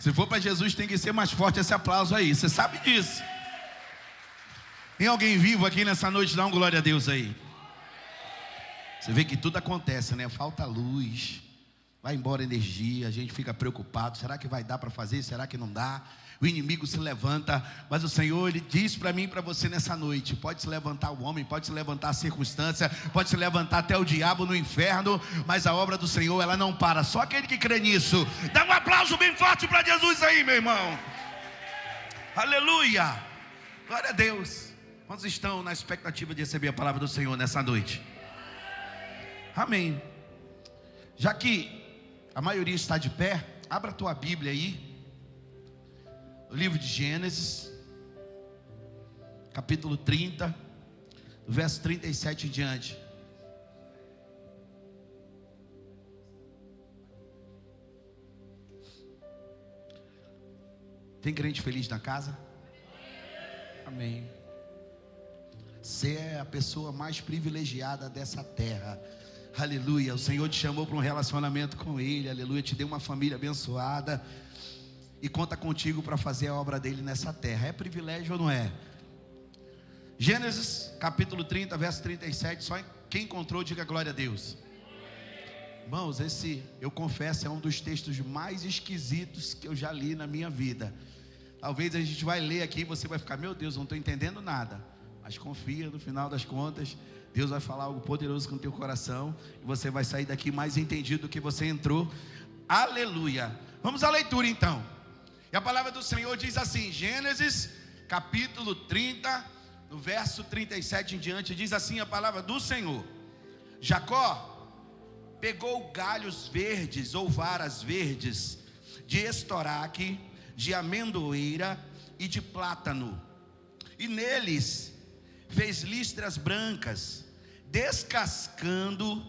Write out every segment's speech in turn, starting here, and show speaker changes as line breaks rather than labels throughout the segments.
Se for para Jesus, tem que ser mais forte esse aplauso aí. Você sabe disso. Tem alguém vivo aqui nessa noite? Dá um glória a Deus aí. Você vê que tudo acontece, né? Falta luz, vai embora a energia, a gente fica preocupado. Será que vai dar para fazer? Será que não dá? O inimigo se levanta, mas o Senhor, Ele diz para mim e para você nessa noite: pode se levantar o homem, pode se levantar a circunstância, pode se levantar até o diabo no inferno, mas a obra do Senhor, ela não para. Só aquele que crê nisso, dá um aplauso bem forte para Jesus aí, meu irmão. Aleluia, glória a Deus. Quantos estão na expectativa de receber a palavra do Senhor nessa noite? Amém. Já que a maioria está de pé, abra a tua Bíblia aí, o livro de Gênesis, capítulo 30, do verso 37 em diante. Tem crente feliz na casa? Amém. Você é a pessoa mais privilegiada dessa terra. Aleluia, o Senhor te chamou para um relacionamento com Ele. Aleluia, te deu uma família abençoada e conta contigo para fazer a obra dele nessa terra. É privilégio ou não é? Gênesis capítulo 30, verso 37. Só quem encontrou, diga glória a Deus. Irmãos, esse, eu confesso, é um dos textos mais esquisitos que eu já li na minha vida. Talvez a gente vai ler aqui e você vai ficar: meu Deus, não estou entendendo nada. Mas confia, no final das contas, Deus vai falar algo poderoso com o teu coração e você vai sair daqui mais entendido do que você entrou. Aleluia. Vamos à leitura então. E a palavra do Senhor diz assim, Gênesis capítulo 30, no verso 37 em diante, diz assim a palavra do Senhor: Jacó pegou galhos verdes ou varas verdes de estoraque, de amendoeira e de plátano, e neles fez listras brancas, descascando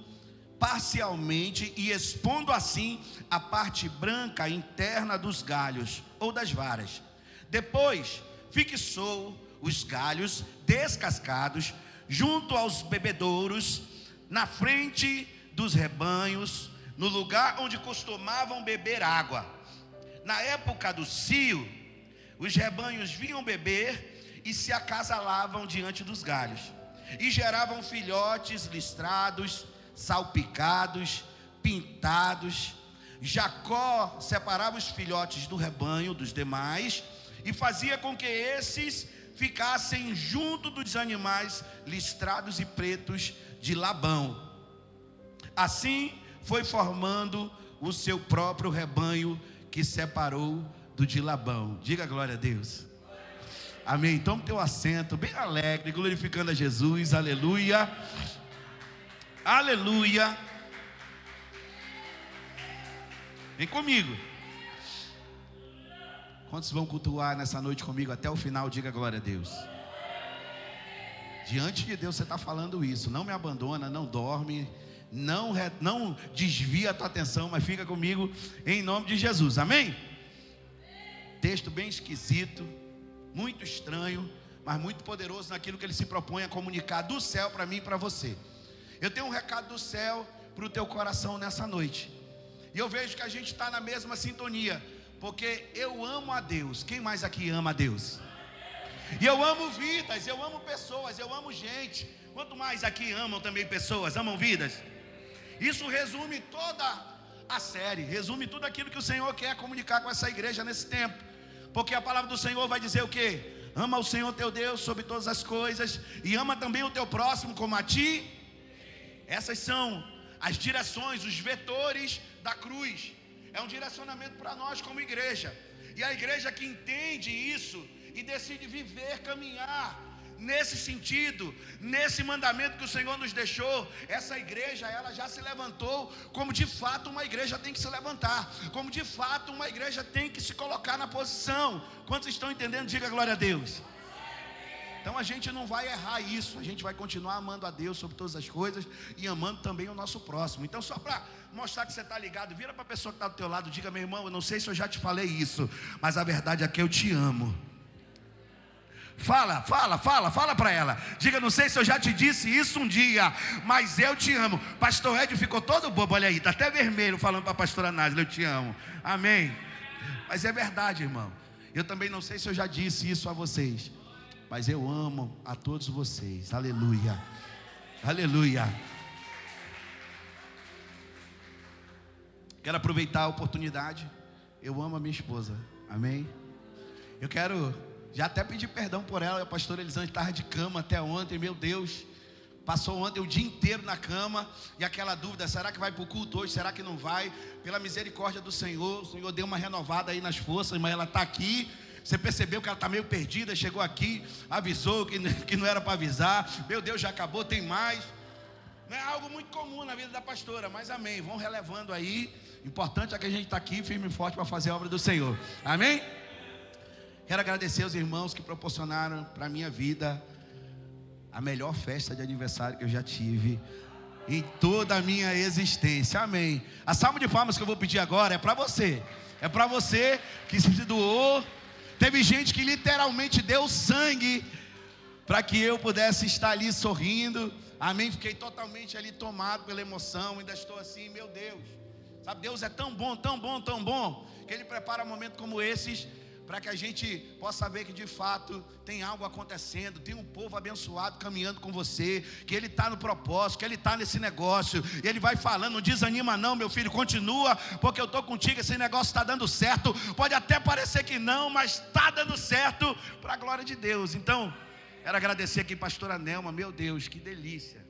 parcialmente e expondo assim a parte branca interna dos galhos ou das varas. Depois fixou os galhos descascados junto aos bebedouros, na frente dos rebanhos, no lugar onde costumavam beber água. Na época do cio, os rebanhos vinham beber e se acasalavam diante dos galhos, e geravam filhotes listrados, salpicados, pintados. Jacó separava os filhotes do rebanho dos demais, e fazia com que esses ficassem junto dos animais listrados e pretos de Labão. Assim foi formando o seu próprio rebanho, que separou do de Labão. Diga glória a Deus. Amém. Tome teu assento, bem alegre, glorificando a Jesus. Aleluia. Aleluia. Vem comigo. Quantos vão cultuar nessa noite comigo até o final? Diga glória a Deus. Diante de Deus você está falando isso. Não me abandona, não dorme, não desvia a tua atenção, mas fica comigo em nome de Jesus. Amém? Texto bem esquisito, muito estranho, mas muito poderoso naquilo que ele se propõe a comunicar do céu para mim e para você. Eu tenho um recado do céu para o teu coração nessa noite, e eu vejo que a gente está na mesma sintonia, porque eu amo a Deus. Quem mais aqui ama a Deus? E eu amo vidas, eu amo pessoas, eu amo gente. Quanto mais aqui amam também pessoas, amam vidas? Isso resume toda a série, resume tudo aquilo que o Senhor quer comunicar com essa igreja nesse tempo. Porque a palavra do Senhor vai dizer o quê? Ama o Senhor teu Deus sobre todas as coisas, e ama também o teu próximo como a ti. Essas são as direções, os vetores da cruz. É um direcionamento para nós como igreja. E a igreja que entende isso e decide viver, caminhar nesse sentido, nesse mandamento que o Senhor nos deixou, essa igreja, ela já se levantou como de fato uma igreja tem que se levantar, como de fato uma igreja tem que se colocar na posição. Quantos estão entendendo? Diga glória a Deus. Então a gente não vai errar isso, a gente vai continuar amando a Deus sobre todas as coisas e amando também o nosso próximo. Então, só para mostrar que você está ligado, vira para a pessoa que está do teu lado, diga: meu irmão, eu não sei se eu já te falei isso, mas a verdade é que eu te amo. Fala para ela. Diga: não sei se eu já te disse isso um dia, mas eu te amo. Pastor Ed ficou todo bobo, olha aí, está até vermelho falando para a pastora Nájila: eu te amo. Amém. Mas é verdade, irmão. Eu também não sei se eu já disse isso a vocês, mas eu amo a todos vocês. Aleluia. Aleluia. Quero aproveitar a oportunidade. Eu amo a minha esposa. Amém? Eu quero já até pedir perdão por ela. A pastora Elisângela estava de cama até ontem. Meu Deus. Passou ontem o dia inteiro na cama. E aquela dúvida, será que vai para o culto hoje? Será que não vai? Pela misericórdia do Senhor, o Senhor deu uma renovada aí nas forças. Mas ela está aqui. Você percebeu que ela está meio perdida. Chegou aqui, avisou que não era para avisar. Meu Deus, já acabou, tem mais. Não é algo muito comum na vida da pastora, mas amém, vão relevando aí. Importante é que a gente está aqui firme e forte para fazer a obra do Senhor. Amém? Quero agradecer aos irmãos que proporcionaram para a minha vida a melhor festa de aniversário que eu já tive em toda a minha existência. Amém. A salva de palmas que eu vou pedir agora é para você. É para você que se doou. Teve gente que literalmente deu sangue para que eu pudesse estar ali sorrindo. Amém, fiquei totalmente ali tomado pela emoção. Ainda estou assim, meu Deus. Sabe, Deus é tão bom, tão bom, tão bom, que Ele prepara momentos como esses para que a gente possa ver que de fato tem algo acontecendo, tem um povo abençoado caminhando com você, que Ele está no propósito, que Ele está nesse negócio, e Ele vai falando, não desanima não, meu filho, continua, porque eu estou contigo, esse negócio está dando certo, pode até parecer que não, mas está dando certo, para a glória de Deus. Então, quero agradecer aqui a pastora Nelma, meu Deus, que delícia.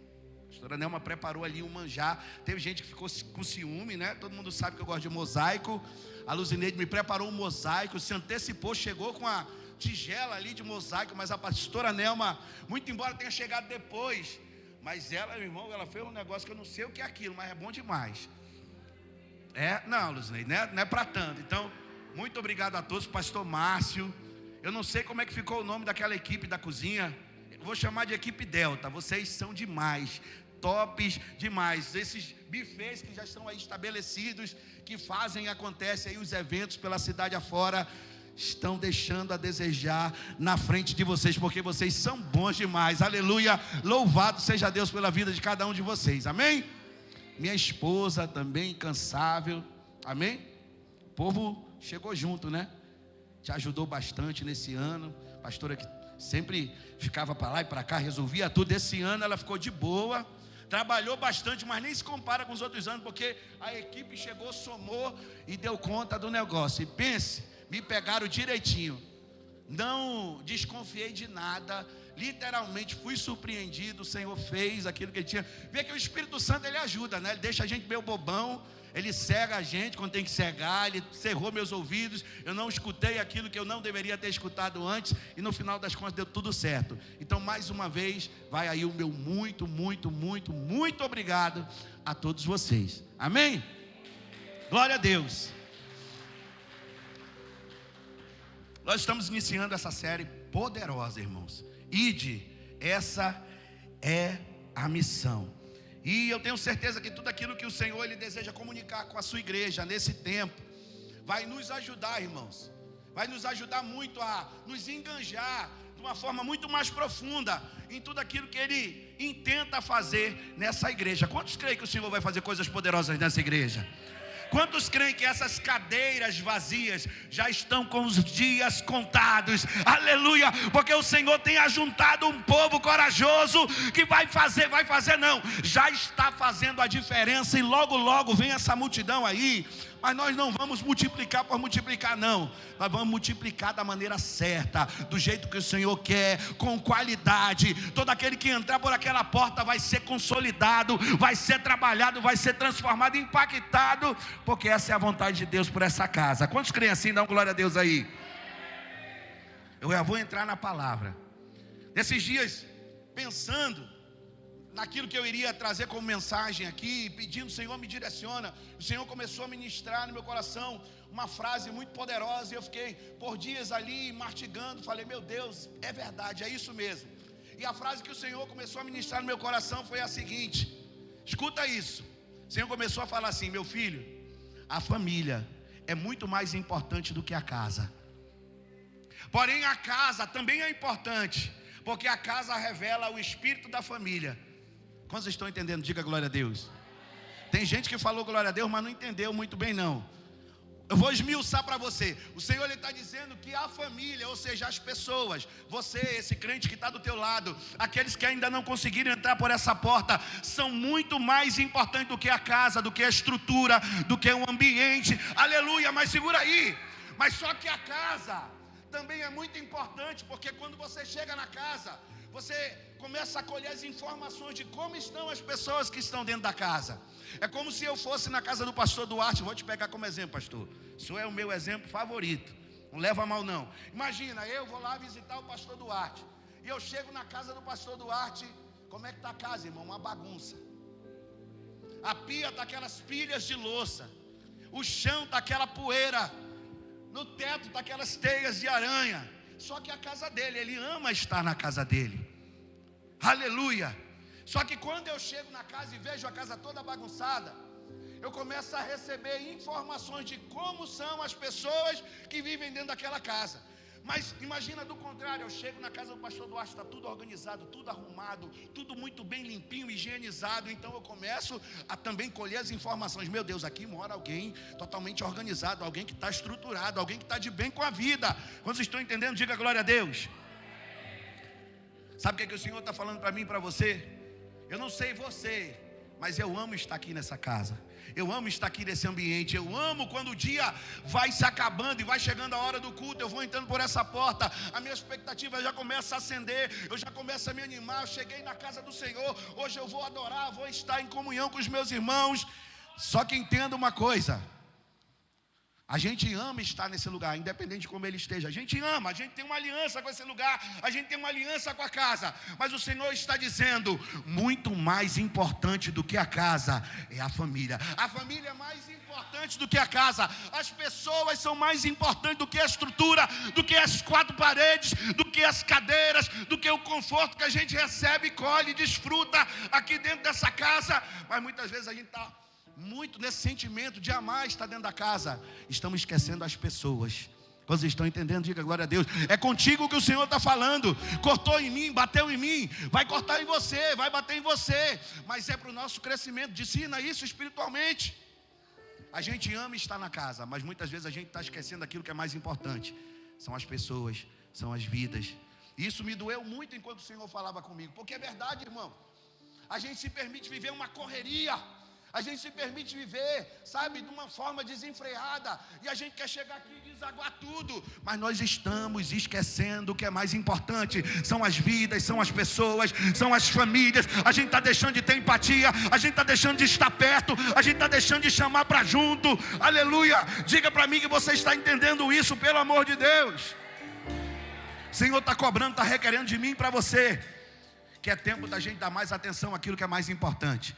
A pastora Nelma preparou ali um manjar. Teve gente que ficou com ciúme, né? Todo mundo sabe que eu gosto de mosaico. A Luzineide me preparou um mosaico, se antecipou, chegou com a tigela ali de mosaico. Mas a pastora Nelma, muito embora tenha chegado depois, mas ela, meu irmão, ela fez um negócio que eu não sei o que é aquilo, mas é bom demais. Não, Luzineide, não é para tanto. Então, muito obrigado a todos, pastor Márcio. Eu não sei como é que ficou o nome daquela equipe da cozinha. Eu vou chamar de equipe Delta. Vocês são demais, tops demais. Esses bufês que já estão aí estabelecidos, que fazem e acontecem aí os eventos pela cidade afora, estão deixando a desejar na frente de vocês, porque vocês são bons demais. Aleluia, louvado seja Deus pela vida de cada um de vocês. Amém? Minha esposa também incansável. Amém? O povo chegou junto, né? Te ajudou bastante nesse ano. Pastora que sempre ficava para lá e para cá, resolvia tudo. Esse ano ela ficou de boa, trabalhou bastante, mas nem se compara com os outros anos, porque a equipe chegou, somou e deu conta do negócio. E pense, me pegaram direitinho. Não desconfiei de nada. Literalmente fui surpreendido. O Senhor fez aquilo que Ele tinha. Vê que o Espírito Santo Ele ajuda, né? Ele deixa a gente meio bobão. Ele cega a gente quando tem que cegar. Ele cerrou meus ouvidos. Eu não escutei aquilo que eu não deveria ter escutado antes. E no final das contas deu tudo certo. Então mais uma vez vai aí o meu muito, muito, muito, muito obrigado a todos vocês. Amém? Glória a Deus. Nós estamos iniciando essa série poderosa, irmãos. Ide, essa é a missão. E eu tenho certeza que tudo aquilo que o Senhor Ele deseja comunicar com a sua igreja nesse tempo vai nos ajudar, irmãos. Vai nos ajudar muito a nos enganjar de uma forma muito mais profunda em tudo aquilo que Ele intenta fazer nessa igreja. Quantos creem que o Senhor vai fazer coisas poderosas nessa igreja? Quantos creem que essas cadeiras vazias já estão com os dias contados? Aleluia, porque o Senhor tem ajuntado um povo corajoso que vai fazer não, já está fazendo a diferença, e logo logo vem essa multidão aí. Mas nós não vamos multiplicar por multiplicar, não. Nós vamos multiplicar da maneira certa, do jeito que o Senhor quer, com qualidade. Todo aquele que entrar por aquela porta vai ser consolidado, vai ser trabalhado, vai ser transformado, impactado, porque essa é a vontade de Deus por essa casa. Quantos creem assim? Dá uma glória a Deus aí. Eu já vou entrar na palavra. Nesses dias, pensando naquilo que eu iria trazer como mensagem aqui, pedindo, Senhor, me direciona. O Senhor começou a ministrar no meu coração uma frase muito poderosa, e eu fiquei por dias ali mastigando. Falei, meu Deus, é verdade, é isso mesmo. E a frase que o Senhor começou a ministrar no meu coração foi a seguinte: escuta isso. O Senhor começou a falar assim: meu filho, a família é muito mais importante do que a casa. Porém a casa também é importante, porque a casa revela o espírito da família. Quantos estão entendendo? Diga glória a Deus. Tem gente que falou glória a Deus, mas não entendeu muito bem não. Eu vou esmiuçar para você. O Senhor está dizendo que a família, ou seja, as pessoas, você, esse crente que está do teu lado, aqueles que ainda não conseguiram entrar por essa porta, são muito mais importantes do que a casa, do que a estrutura, do que o ambiente. Aleluia, mas segura aí. Mas só que a casa também é muito importante, porque quando você chega na casa, você começa a colher as informações de como estão as pessoas que estão dentro da casa. É como se eu fosse na casa do pastor Duarte. Vou te pegar como exemplo, pastor. Isso é o meu exemplo favorito. Não leva a mal não. Imagina, eu vou lá visitar o pastor Duarte. E eu chego na casa do pastor Duarte. Como é que está a casa, irmão? Uma bagunça. A pia está aquelas pilhas de louça. O chão está aquela poeira. No teto está aquelas teias de aranha. Só que a casa dele, ele ama estar na casa dele. Aleluia. Só que quando eu chego na casa e vejo a casa toda bagunçada, eu começo a receber informações de como são as pessoas que vivem dentro daquela casa. Mas imagina do contrário, eu chego na casa do pastor Duarte, está tudo organizado, tudo arrumado, tudo muito bem limpinho, higienizado. Então eu começo a também colher as informações. Meu Deus, aqui mora alguém totalmente organizado, alguém que está estruturado, alguém que está de bem com a vida. Quando vocês estão entendendo, diga glória a Deus. Sabe o que o Senhor está falando para mim e para você? Eu não sei você, mas eu amo estar aqui nessa casa. Eu amo estar aqui nesse ambiente. Eu amo quando o dia vai se acabando e vai chegando a hora do culto. Eu vou entrando por essa porta, a minha expectativa já começa a acender. Eu já começo a me animar. Eu cheguei na casa do Senhor. Hoje eu vou adorar, vou estar em comunhão com os meus irmãos. Só que entenda uma coisa: a gente ama estar nesse lugar, independente de como ele esteja. A gente ama, a gente tem uma aliança com esse lugar, a gente tem uma aliança com a casa. Mas o Senhor está dizendo, muito mais importante do que a casa é a família. A família é mais importante do que a casa. As pessoas são mais importantes do que a estrutura, do que as quatro paredes, do que as cadeiras, do que o conforto que a gente recebe, colhe, desfruta aqui dentro dessa casa. Mas muitas vezes a gente está muito nesse sentimento de amar estar dentro da casa. Estamos esquecendo as pessoas. Quando vocês estão entendendo, diga glória a Deus. É contigo que o Senhor está falando. Cortou em mim, bateu em mim, vai cortar em você, vai bater em você. Mas é para o nosso crescimento. Ensina isso espiritualmente. A gente ama estar na casa, mas muitas vezes a gente está esquecendo aquilo que é mais importante. São as pessoas, são as vidas. Isso me doeu muito enquanto o Senhor falava comigo. Porque é verdade, irmão. A gente se permite viver uma correria. A gente se permite viver, sabe, de uma forma desenfreada. E a gente quer chegar aqui e desaguar tudo. Mas nós estamos esquecendo o que é mais importante. São as vidas, são as pessoas, são as famílias. A gente está deixando de ter empatia. A gente está deixando de estar perto. A gente está deixando de chamar para junto. Aleluia. Diga para mim que você está entendendo isso, pelo amor de Deus. O Senhor está cobrando, está requerendo de mim e para você. Que é tempo da gente dar mais atenção àquilo que é mais importante.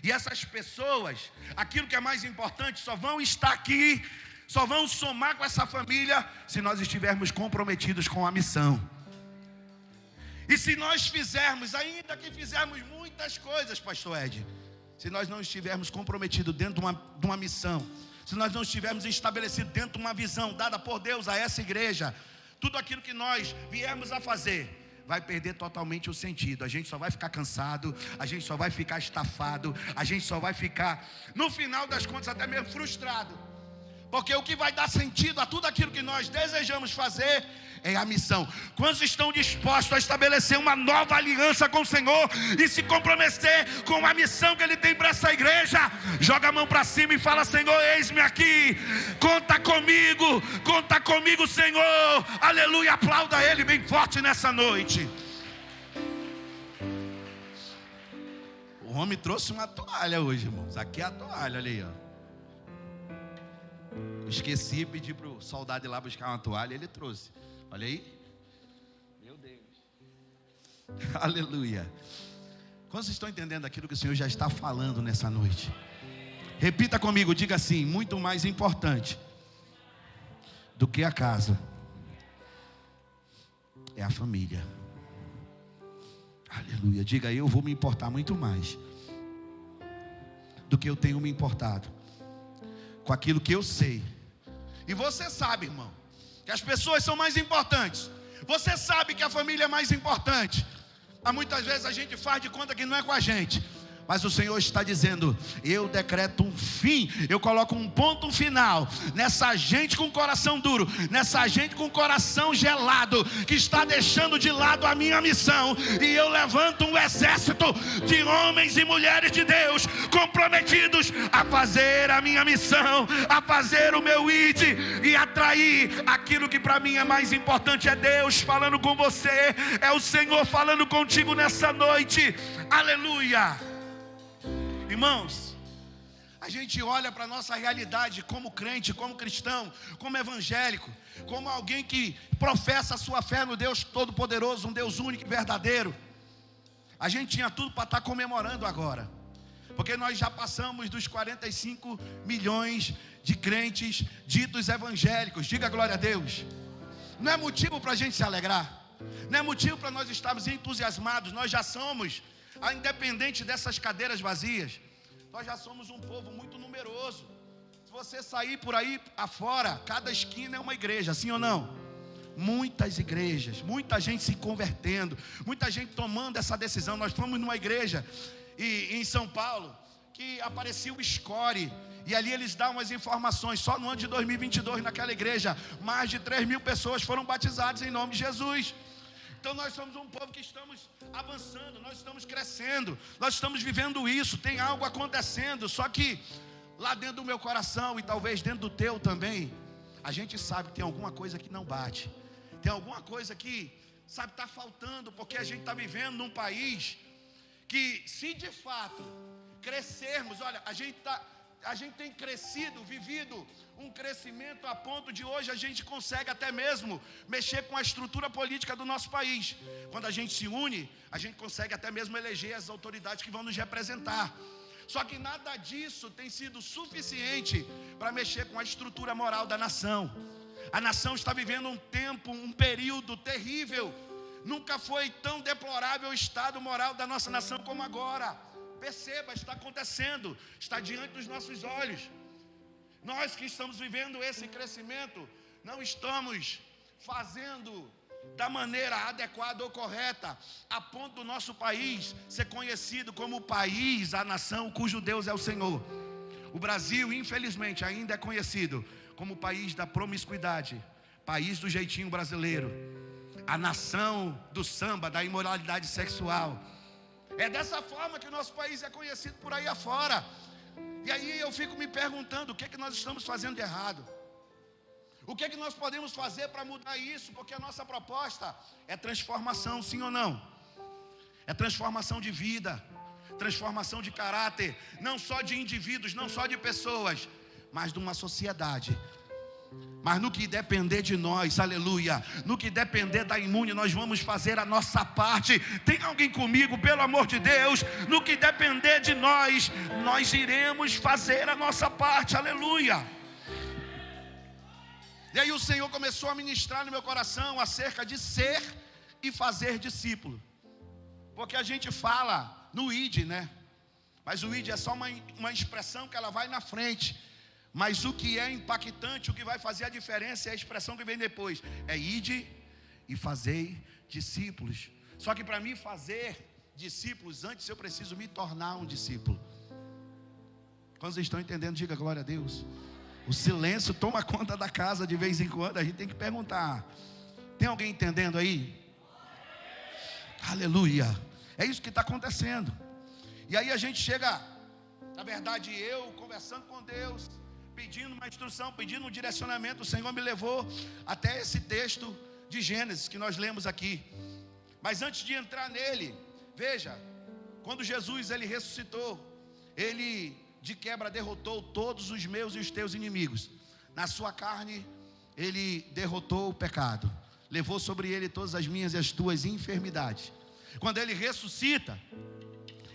E essas pessoas, aquilo que é mais importante, só vão estar aqui, só vão somar com essa família, se nós estivermos comprometidos com a missão. E se nós fizermos, ainda que fizermos muitas coisas, pastor Ed, se nós não estivermos comprometidos dentro de uma missão, se nós não estivermos estabelecidos dentro de uma visão dada por Deus a essa igreja, tudo aquilo que nós viemos a fazer vai perder totalmente o sentido. A gente só vai ficar cansado, a gente só vai ficar estafado, a gente só vai ficar, no final das contas, até mesmo frustrado. Porque o que vai dar sentido a tudo aquilo que nós desejamos fazer é a missão. Quantos estão dispostos a estabelecer uma nova aliança com o Senhor e se comprometer com a missão que Ele tem para essa igreja? Joga a mão para cima e fala: Senhor, eis-me aqui, conta comigo, Senhor. Aleluia, aplauda Ele bem forte nessa noite. O homem trouxe uma toalha hoje, irmãos. Aqui é a toalha, olha aí, ó. Esqueci, pedi para o soldado ir lá buscar uma toalha, ele trouxe. Olha aí. Meu Deus. Aleluia. Quando vocês estão entendendo aquilo que o Senhor já está falando nessa noite? Repita comigo, diga assim: muito mais importante do que a casa é a família. Aleluia. Diga aí: eu vou me importar muito mais do que eu tenho me importado com aquilo que eu sei. E você sabe, irmão, que as pessoas são mais importantes. Você sabe que a família é mais importante. Mas muitas vezes a gente faz de conta que não é com a gente. Mas o Senhor está dizendo: eu decreto um fim, eu coloco um ponto final nessa gente com coração duro, nessa gente com coração gelado, que está deixando de lado a minha missão. E eu levanto um exército de homens e mulheres de Deus, comprometidos a fazer a minha missão, a fazer o meu ID e atrair aquilo que para mim é mais importante. É Deus falando com você, é o Senhor falando contigo nessa noite. Aleluia. Irmãos, a gente olha para a nossa realidade como crente, como cristão, como evangélico, como alguém que professa a sua fé no Deus Todo-Poderoso, um Deus único e verdadeiro. A gente tinha tudo para estar comemorando agora, porque nós já passamos dos 45 milhões de crentes ditos evangélicos. Diga glória a Deus. Não é motivo para a gente se alegrar, não é motivo para nós estarmos entusiasmados. Nós já somos, independente dessas cadeiras vazias, nós já somos um povo muito numeroso. Se você sair por aí afora, cada esquina é uma igreja, sim ou não? Muitas igrejas, muita gente se convertendo, muita gente tomando essa decisão. Nós fomos numa igreja em São Paulo, que aparecia o Score, e ali eles davam as informações. Só no ano de 2022, naquela igreja, mais de 3.000 pessoas foram batizadas em nome de Jesus. Então nós somos um povo que estamos avançando, nós estamos crescendo, nós estamos vivendo isso, tem algo acontecendo. Só que lá dentro do meu coração, e talvez dentro do teu também, a gente sabe que tem alguma coisa que não bate, tem alguma coisa que, sabe, está faltando, porque a gente está vivendo num país que, se de fato crescermos, olha, a gente tem crescido, vivido um crescimento a ponto de hoje a gente consegue até mesmo mexer com a estrutura política do nosso país. Quando a gente se une, a gente consegue até mesmo eleger as autoridades que vão nos representar. Só que nada disso tem sido suficiente para mexer com a estrutura moral da nação. A nação está vivendo um tempo, um período terrível. Nunca foi tão deplorável o estado moral da nossa nação como agora. Perceba, está acontecendo, está diante dos nossos olhos. Nós que estamos vivendo esse crescimento, não estamos fazendo da maneira adequada ou correta, a ponto do nosso país ser conhecido como o país, a nação cujo Deus é o Senhor. O Brasil, infelizmente, ainda é conhecido como o país da promiscuidade, país do jeitinho brasileiro, a nação do samba, da imoralidade sexual. É dessa forma que o nosso país é conhecido por aí afora. E aí eu fico me perguntando, o que é que nós estamos fazendo de errado? O que é que nós podemos fazer para mudar isso? Porque a nossa proposta é transformação, sim ou não? É transformação de vida, transformação de caráter, não só de indivíduos, não só de pessoas, mas de uma sociedade. Mas no que depender de nós, aleluia, no que depender da Imune, nós vamos fazer a nossa parte. Tem alguém comigo, pelo amor de Deus? No que depender de nós, nós iremos fazer a nossa parte, aleluia. E aí o Senhor começou a ministrar no meu coração acerca de ser e fazer discípulo. Porque a gente fala no ID, né? Mas o ID é só uma expressão que ela vai na frente. Mas o que é impactante, o que vai fazer a diferença é a expressão que vem depois. É ide e fazei discípulos. Só que para mim fazer discípulos, antes eu preciso me tornar um discípulo. Quando vocês estão entendendo, diga glória a Deus. O silêncio toma conta da casa de vez em quando. A gente tem que perguntar. Tem alguém entendendo aí? Aleluia. É isso que está acontecendo. E aí a gente chega, na verdade eu conversando com Deus, pedindo uma instrução, pedindo um direcionamento. O Senhor me levou até esse texto de Gênesis que nós lemos aqui. Mas antes de entrar nele, veja, quando Jesus ele ressuscitou, ele de quebra derrotou todos os meus e os teus inimigos. Na sua carne ele derrotou o pecado, levou sobre ele todas as minhas e as tuas enfermidades. Quando ele ressuscita,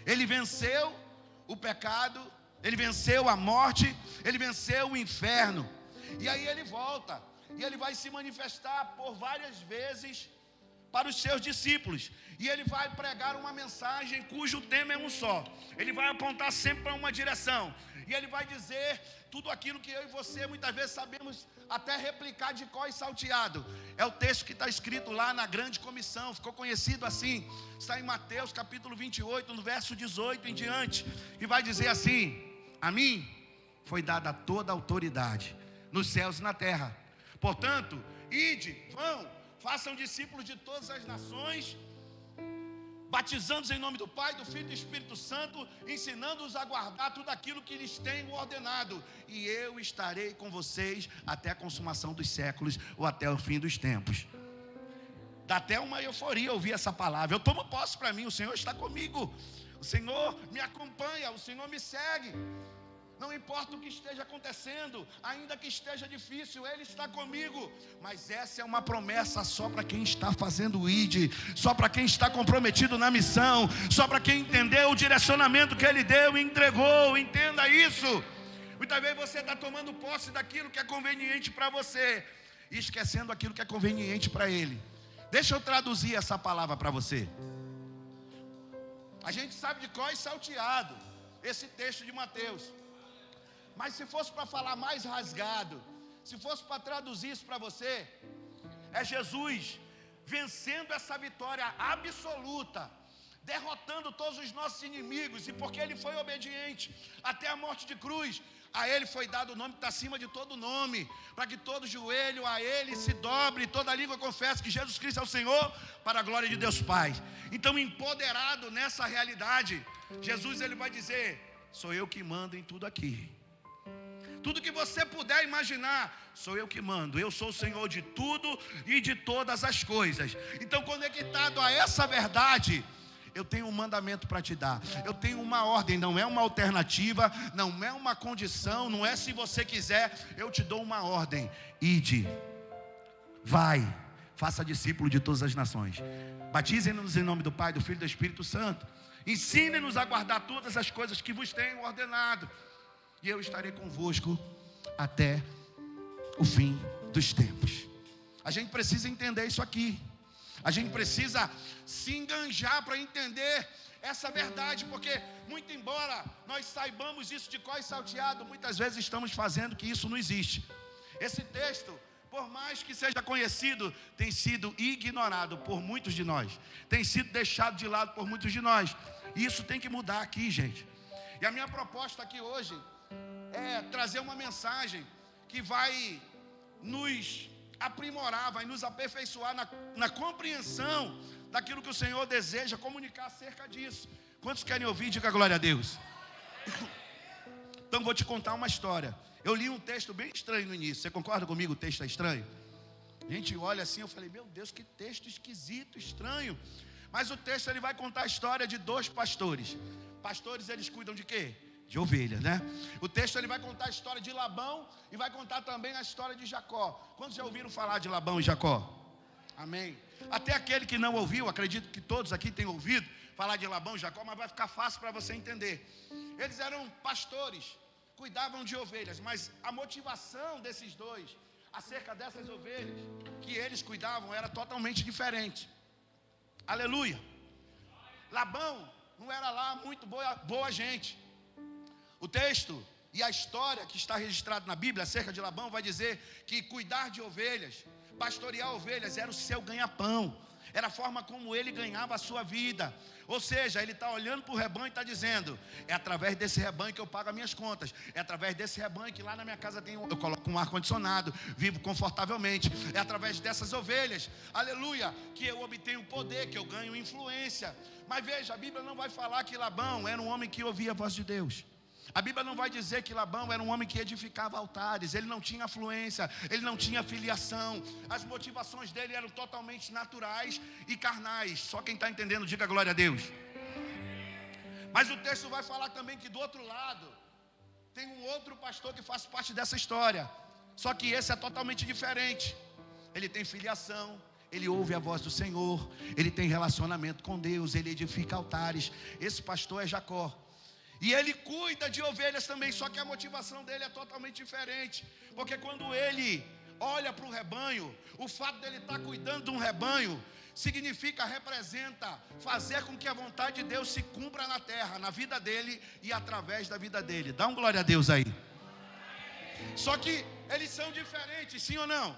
ele venceu o pecado, ele venceu a morte, ele venceu o inferno. E aí ele volta, e ele vai se manifestar por várias vezes para os seus discípulos. E ele vai pregar uma mensagem cujo tema é um só. Ele vai apontar sempre para uma direção. e ele vai dizer tudo aquilo que eu e você muitas vezes sabemos até replicar de cor e salteado. É o texto que está escrito lá na grande comissão, ficou conhecido assim, está em Mateus capítulo 28, no verso 18 em diante, e vai dizer assim: a mim foi dada toda a autoridade nos céus e na terra, portanto, ide, vão, façam discípulos de todas as nações, batizando-os em nome do Pai, do Filho e do Espírito Santo, ensinando-os a guardar tudo aquilo que lhes tenho ordenado, e eu estarei com vocês até a consumação dos séculos, ou até o fim dos tempos. Dá até uma euforia ouvir essa palavra. Eu tomo posse para mim, o Senhor está comigo, o Senhor me acompanha, o Senhor me segue. Não importa o que esteja acontecendo, ainda que esteja difícil, Ele está comigo. Mas essa é uma promessa só para quem está fazendo o ID, só para quem está comprometido na missão, só para quem entendeu o direcionamento que Ele deu e entregou. Entenda isso. Muitas vezes você está tomando posse daquilo que é conveniente para você e esquecendo aquilo que é conveniente para Ele. Deixa eu traduzir essa palavra para você. A gente sabe de cor e salteado esse texto de Mateus. Mas se fosse para falar mais rasgado, se fosse para traduzir isso para você, é Jesus vencendo essa vitória absoluta, derrotando todos os nossos inimigos, e porque Ele foi obediente até a morte de cruz, a Ele foi dado o nome que está acima de todo nome, para que todo joelho a Ele se dobre, toda língua confesse que Jesus Cristo é o Senhor, para a glória de Deus Pai. Então, empoderado nessa realidade, Jesus ele vai dizer: sou eu que mando em tudo aqui. Tudo que você puder imaginar, sou eu que mando. Eu sou o Senhor de tudo e de todas as coisas. Então, conectado a essa verdade, eu tenho um mandamento para te dar. Eu tenho uma ordem, não é uma alternativa, não é uma condição, não é se você quiser. Eu te dou uma ordem: ide, vai, faça discípulo de todas as nações. Batizem-nos em nome do Pai, do Filho e do Espírito Santo. Ensinem-nos a guardar todas as coisas que vos tenho ordenado, e eu estarei convosco até o fim dos tempos. A gente precisa entender isso aqui. A gente precisa se enganjar para entender essa verdade, porque muito embora nós saibamos isso de cor e salteado, muitas vezes estamos fazendo que isso não existe. Esse texto, por mais que seja conhecido, tem sido ignorado por muitos de nós, tem sido deixado de lado por muitos de nós, e isso tem que mudar aqui, gente. E a minha proposta aqui hoje é trazer uma mensagem que vai nos aprimorar, vai nos aperfeiçoar na compreensão daquilo que o Senhor deseja comunicar acerca disso. Quantos querem ouvir? Diga glória a Deus. Então vou te contar uma história. Eu li um texto bem estranho no início. Você concorda comigo? O texto é estranho? A gente olha assim, eu falei: meu Deus, que texto esquisito, estranho. Mas o texto ele vai contar a história de dois pastores. Pastores, eles cuidam de quê? De ovelhas, né? O texto ele vai contar a história de Labão e vai contar também a história de Jacó. Quantos já ouviram falar de Labão e Jacó? Amém. Até aquele que não ouviu, acredito que todos aqui têm ouvido falar de Labão e Jacó, mas vai ficar fácil para você entender. Eles eram pastores, cuidavam de ovelhas, mas a motivação desses dois acerca dessas ovelhas que eles cuidavam era totalmente diferente. Aleluia. Labão não era lá muito boa gente. O texto e a história que está registrado na Bíblia acerca de Labão vai dizer que cuidar de ovelhas, pastorear ovelhas era o seu ganha-pão, era a forma como ele ganhava a sua vida. Ou seja, ele está olhando para o rebanho e está dizendo: é através desse rebanho que eu pago as minhas contas, é através desse rebanho que lá na minha casa eu coloco um ar-condicionado, vivo confortavelmente, é através dessas ovelhas, aleluia, que eu obtenho poder, que eu ganho influência. Mas veja, a Bíblia não vai falar que Labão era um homem que ouvia a voz de Deus. A Bíblia não vai dizer que Labão era um homem que edificava altares. Ele não tinha afluência, ele não tinha filiação. As motivações dele eram totalmente naturais e carnais. Só quem está entendendo, diga glória a Deus. Mas o texto vai falar também que do outro lado tem um outro pastor que faz parte dessa história. Só que esse é totalmente diferente. Ele tem filiação, ele ouve a voz do Senhor, ele tem relacionamento com Deus, ele edifica altares. Esse pastor é Jacó. E ele cuida de ovelhas também, só que a motivação dele é totalmente diferente. Porque quando ele olha para o rebanho, o fato dele estar cuidando de um rebanho significa, representa fazer com que a vontade de Deus se cumpra na terra, na vida dele e através da vida dele. Dá um glória a Deus aí. Só que eles são diferentes, sim ou não?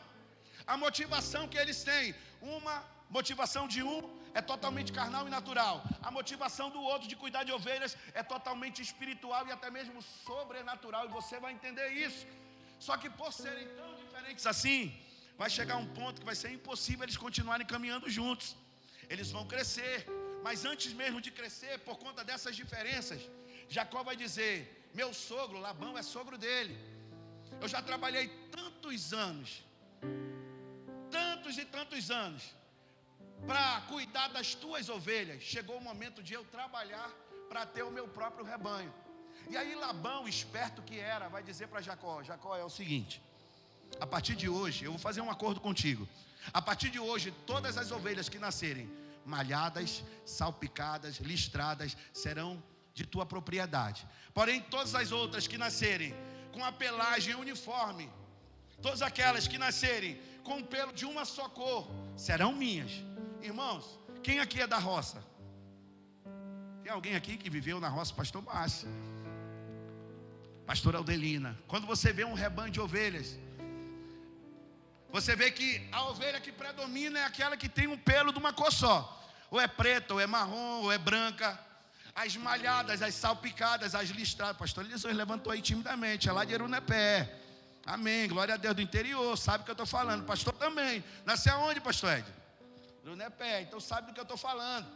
A motivação que eles têm, uma motivação de um é totalmente carnal e natural. A motivação do outro de cuidar de ovelhas é totalmente espiritual e até mesmo sobrenatural. E você vai entender isso. Só que por serem tão diferentes assim, vai chegar um ponto que vai ser impossível eles continuarem caminhando juntos. Eles vão crescer, mas antes mesmo de crescer, por conta dessas diferenças, Jacó vai dizer: meu sogro, Labão, é sogro dele. Eu já trabalhei tantos anos para cuidar das tuas ovelhas. Chegou o momento de eu trabalhar para ter o meu próprio rebanho. E aí Labão, esperto que era, vai dizer para Jacó: Jacó, é o seguinte, a partir de hoje, eu vou fazer um acordo contigo. A partir de hoje, todas as ovelhas que nascerem malhadas, salpicadas, listradas, serão de tua propriedade. Porém, todas as outras que nascerem com a pelagem uniforme, todas aquelas que nascerem com o pelo de uma só cor, serão minhas. Irmãos, quem aqui é da roça? Tem alguém aqui que viveu na roça? Pastor Márcio, Pastor Aldelina. Quando você vê um rebanho de ovelhas, você vê que a ovelha que predomina é aquela que tem um pelo de uma cor só. Ou é preta, ou é marrom, ou é branca. As malhadas, as salpicadas, as listradas. Pastor Eliseu levantou aí timidamente, é lá de Erunepé. Amém, glória a Deus, do interior, sabe o que eu estou falando. Pastor também, nasceu aonde, pastor Ed? Erunepé, então sabe do que eu estou falando.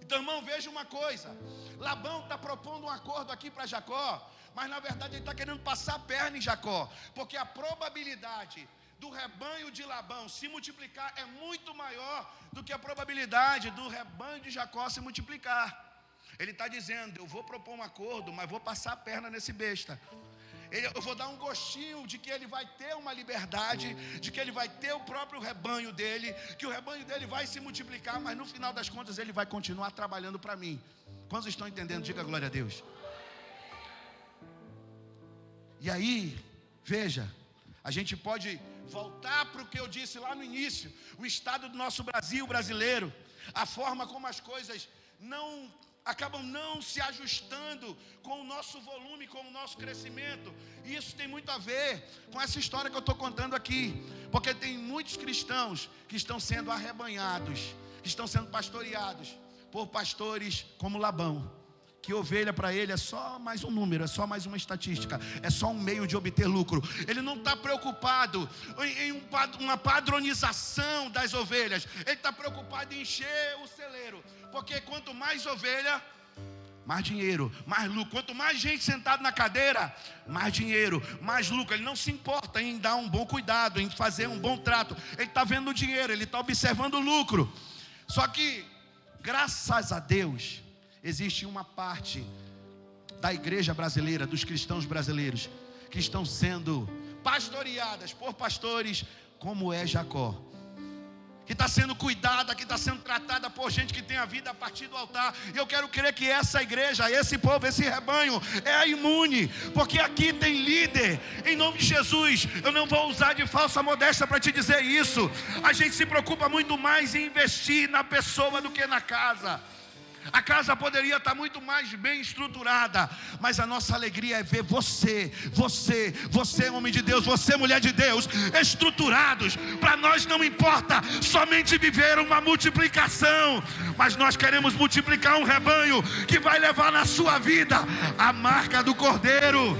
Então, irmão, veja uma coisa. Labão está propondo um acordo aqui para Jacó, mas na verdade ele está querendo passar a perna em Jacó, porque a probabilidade do rebanho de Labão se multiplicar é muito maior do que a probabilidade do rebanho de Jacó se multiplicar. Ele está dizendo: eu vou propor um acordo, mas vou passar a perna nesse besta. Eu vou dar um gostinho de que ele vai ter uma liberdade, de que ele vai ter o próprio rebanho dele, que o rebanho dele vai se multiplicar, mas no final das contas ele vai continuar trabalhando para mim. Quantos estão entendendo? Diga glória a Deus. E aí, veja, a gente pode voltar para o que eu disse lá no início, o estado do nosso Brasil brasileiro, a forma como as coisas acabam não se ajustando com o nosso volume, com o nosso crescimento. E isso tem muito a ver com essa história que eu estou contando aqui, porque tem muitos cristãos que estão sendo arrebanhados, que estão sendo pastoreados por pastores como Labão, que ovelha para ele é só mais um número, é só mais uma estatística, é só um meio de obter lucro. Ele não está preocupado em uma padronização das ovelhas, ele está preocupado em encher o celeiro, porque quanto mais ovelha, mais dinheiro, mais lucro. Quanto mais gente sentada na cadeira, mais dinheiro, mais lucro. Ele não se importa em dar um bom cuidado, em fazer um bom trato. Ele está vendo o dinheiro, ele está observando o lucro. Só que, graças a Deus, existe uma parte da igreja brasileira, dos cristãos brasileiros, que estão sendo pastoreadas por pastores como é Jacó, que está sendo cuidada, que está sendo tratada por gente que tem a vida a partir do altar. E eu quero crer que essa igreja, esse povo, esse rebanho é imune, porque aqui tem líder, em nome de Jesus. Eu não vou usar de falsa modéstia para te dizer isso. A gente se preocupa muito mais em investir na pessoa do que na casa. A casa poderia estar muito mais bem estruturada, mas a nossa alegria é ver você, homem de Deus, você, mulher de Deus, estruturados. Para nós não importa somente viver uma multiplicação, mas nós queremos multiplicar um rebanho que vai levar na sua vida a marca do Cordeiro.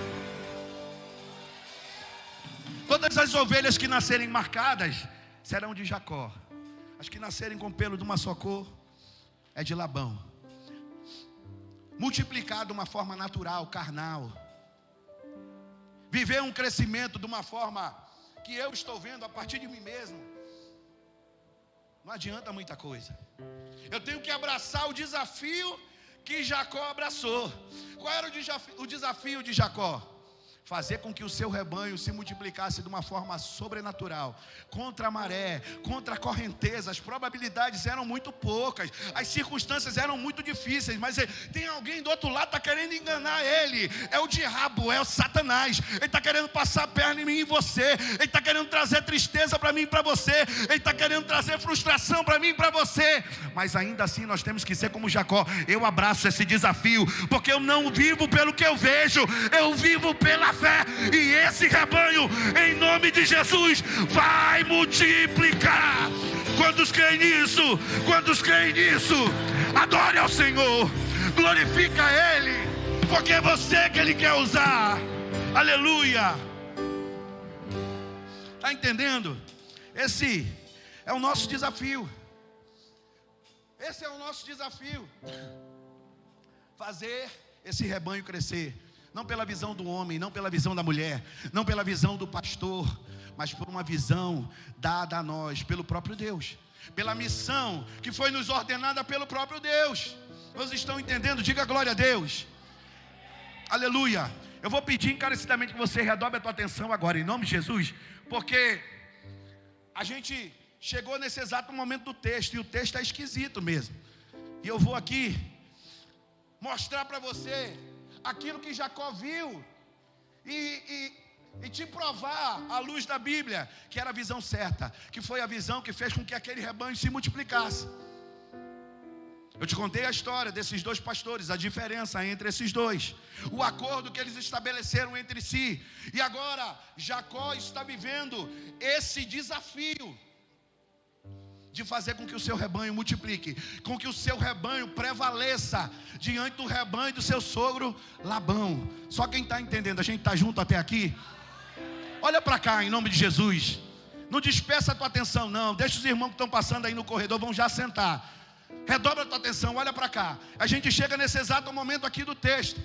Todas as ovelhas que nascerem marcadas serão de Jacó. As que nascerem com pelo de uma só cor é de Labão. Multiplicar de uma forma natural, carnal. Viver um crescimento de uma forma que eu estou vendo a partir de mim mesmo. Não adianta muita coisa. Eu tenho que abraçar o desafio que Jacó abraçou. Qual era o desafio de Jacó? fazer com que o seu rebanho se multiplicasse de uma forma sobrenatural, contra a maré, contra a correnteza. As probabilidades eram muito poucas, as circunstâncias eram muito difíceis, mas tem alguém do outro lado que está querendo enganar ele. É o diabo, é o Satanás. Ele está querendo passar a perna em mim e você. Ele está querendo trazer tristeza para mim e para você. Ele está querendo trazer frustração para mim e para você. Mas ainda assim nós temos que ser como Jacó. Eu abraço esse desafio, porque eu não vivo pelo que eu vejo, eu vivo pela fé. E esse rebanho, em nome de Jesus, vai multiplicar. Quantos creem nisso? Quantos creem nisso? Adore ao Senhor, glorifica a Ele, porque é você que Ele quer usar. Aleluia. Está entendendo? Esse é o nosso desafio. Esse é o nosso desafio. Fazer esse rebanho crescer. Não pela visão do homem, não pela visão da mulher, não pela visão do pastor, mas por uma visão dada a nós pelo próprio Deus, pela missão que foi nos ordenada pelo próprio Deus. Vocês estão entendendo? Diga glória a Deus. Aleluia. Eu vou pedir encarecidamente que você redobre a tua atenção agora, em nome de Jesus, porque a gente chegou nesse exato momento do texto, e o texto é esquisito mesmo. E eu vou aqui mostrar para você aquilo que Jacó viu e te provar à luz da Bíblia que era a visão certa, que foi a visão que fez com que aquele rebanho se multiplicasse. Eu te contei a história desses dois pastores, a diferença entre esses dois, o acordo que eles estabeleceram entre si. E agora Jacó está vivendo esse desafio de fazer com que o seu rebanho multiplique, com que o seu rebanho prevaleça diante do rebanho do seu sogro Labão. Só quem está entendendo, a gente está junto até aqui? Olha para cá, em nome de Jesus. Não dispersa a tua atenção não, deixa os irmãos que estão passando aí no corredor, vão já sentar. Redobra a tua atenção, olha para cá. A gente chega nesse exato momento aqui do texto,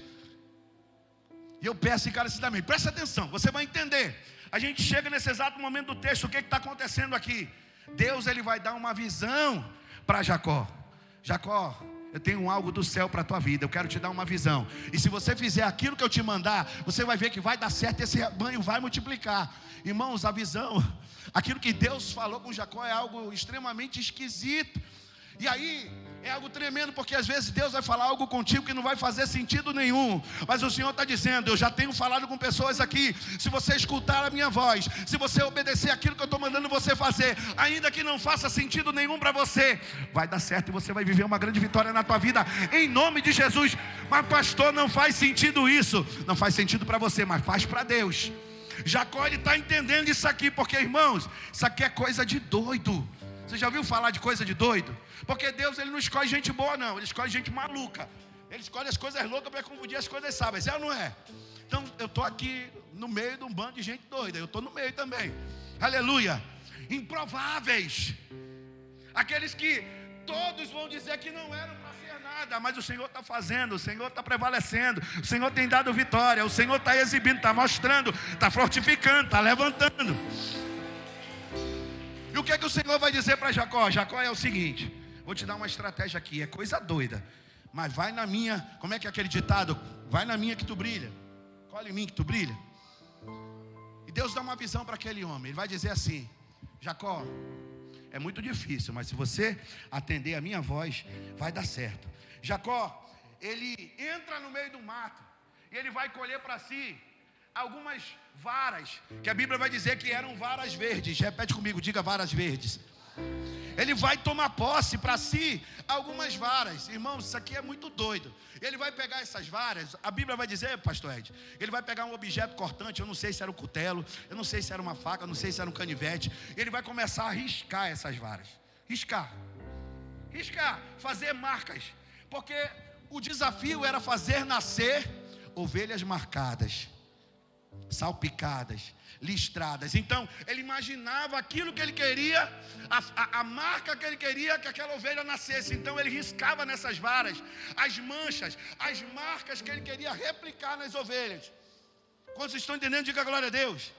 e eu peço encarecidamente, presta atenção, você vai entender. A gente chega nesse exato momento do texto, o que está acontecendo aqui? Deus, ele vai dar uma visão para Jacó. Jacó, eu tenho algo do céu para a tua vida, eu quero te dar uma visão. E se você fizer aquilo que eu te mandar, você vai ver que vai dar certo, esse rebanho vai multiplicar. Irmãos, a visão, aquilo que Deus falou com Jacó é algo extremamente esquisito. E aí, é algo tremendo, porque às vezes Deus vai falar algo contigo que não vai fazer sentido nenhum. Mas o Senhor está dizendo, eu já tenho falado com pessoas aqui, se você escutar a minha voz, se você obedecer aquilo que eu estou mandando você fazer, ainda que não faça sentido nenhum para você, vai dar certo e você vai viver uma grande vitória na tua vida, em nome de Jesus. Mas pastor, não faz sentido isso. Não faz sentido para você, mas faz para Deus. Jacó, ele está entendendo isso aqui, porque irmãos, isso aqui é coisa de doido. Você já ouviu falar de coisa de doido? Porque Deus, ele não escolhe gente boa não, ele escolhe gente maluca. Ele escolhe as coisas loucas para confundir as coisas sábias, é ou não é? Então eu estou aqui no meio de um bando de gente doida, eu estou no meio também. Aleluia. Improváveis, aqueles que todos vão dizer que não eram para ser nada, mas o Senhor está fazendo, o Senhor está prevalecendo, o Senhor tem dado vitória, o Senhor está exibindo, está mostrando, está fortificando, está levantando. E o que é que o Senhor vai dizer para Jacó? Jacó, é o seguinte, vou te dar uma estratégia aqui, é coisa doida, mas vai na minha, como é que é aquele ditado? Vai na minha que tu brilha, colhe em mim que tu brilha. E Deus dá uma visão para aquele homem, ele vai dizer assim, Jacó, é muito difícil, mas se você atender a minha voz, vai dar certo. Jacó, ele entra no meio do mato, e ele vai colher para si algumas varas, que a Bíblia vai dizer que eram varas verdes. Repete comigo, diga varas verdes. Ele vai tomar posse para si algumas varas. Irmãos, isso aqui é muito doido. Ele vai pegar essas varas, a Bíblia vai dizer, pastor Ed, ele vai pegar um objeto cortante, eu não sei se era um cutelo, eu não sei se era uma faca, eu não sei se era um canivete. Ele vai começar a riscar essas varas. Riscar, fazer marcas. Porque o desafio era fazer nascer ovelhas marcadas, salpicadas, listradas. Então ele imaginava aquilo que ele queria, a marca que ele queria que aquela ovelha nascesse. Então ele riscava nessas varas as manchas, as marcas que ele queria replicar nas ovelhas. Quando vocês estão entendendo, diga glória a Deus.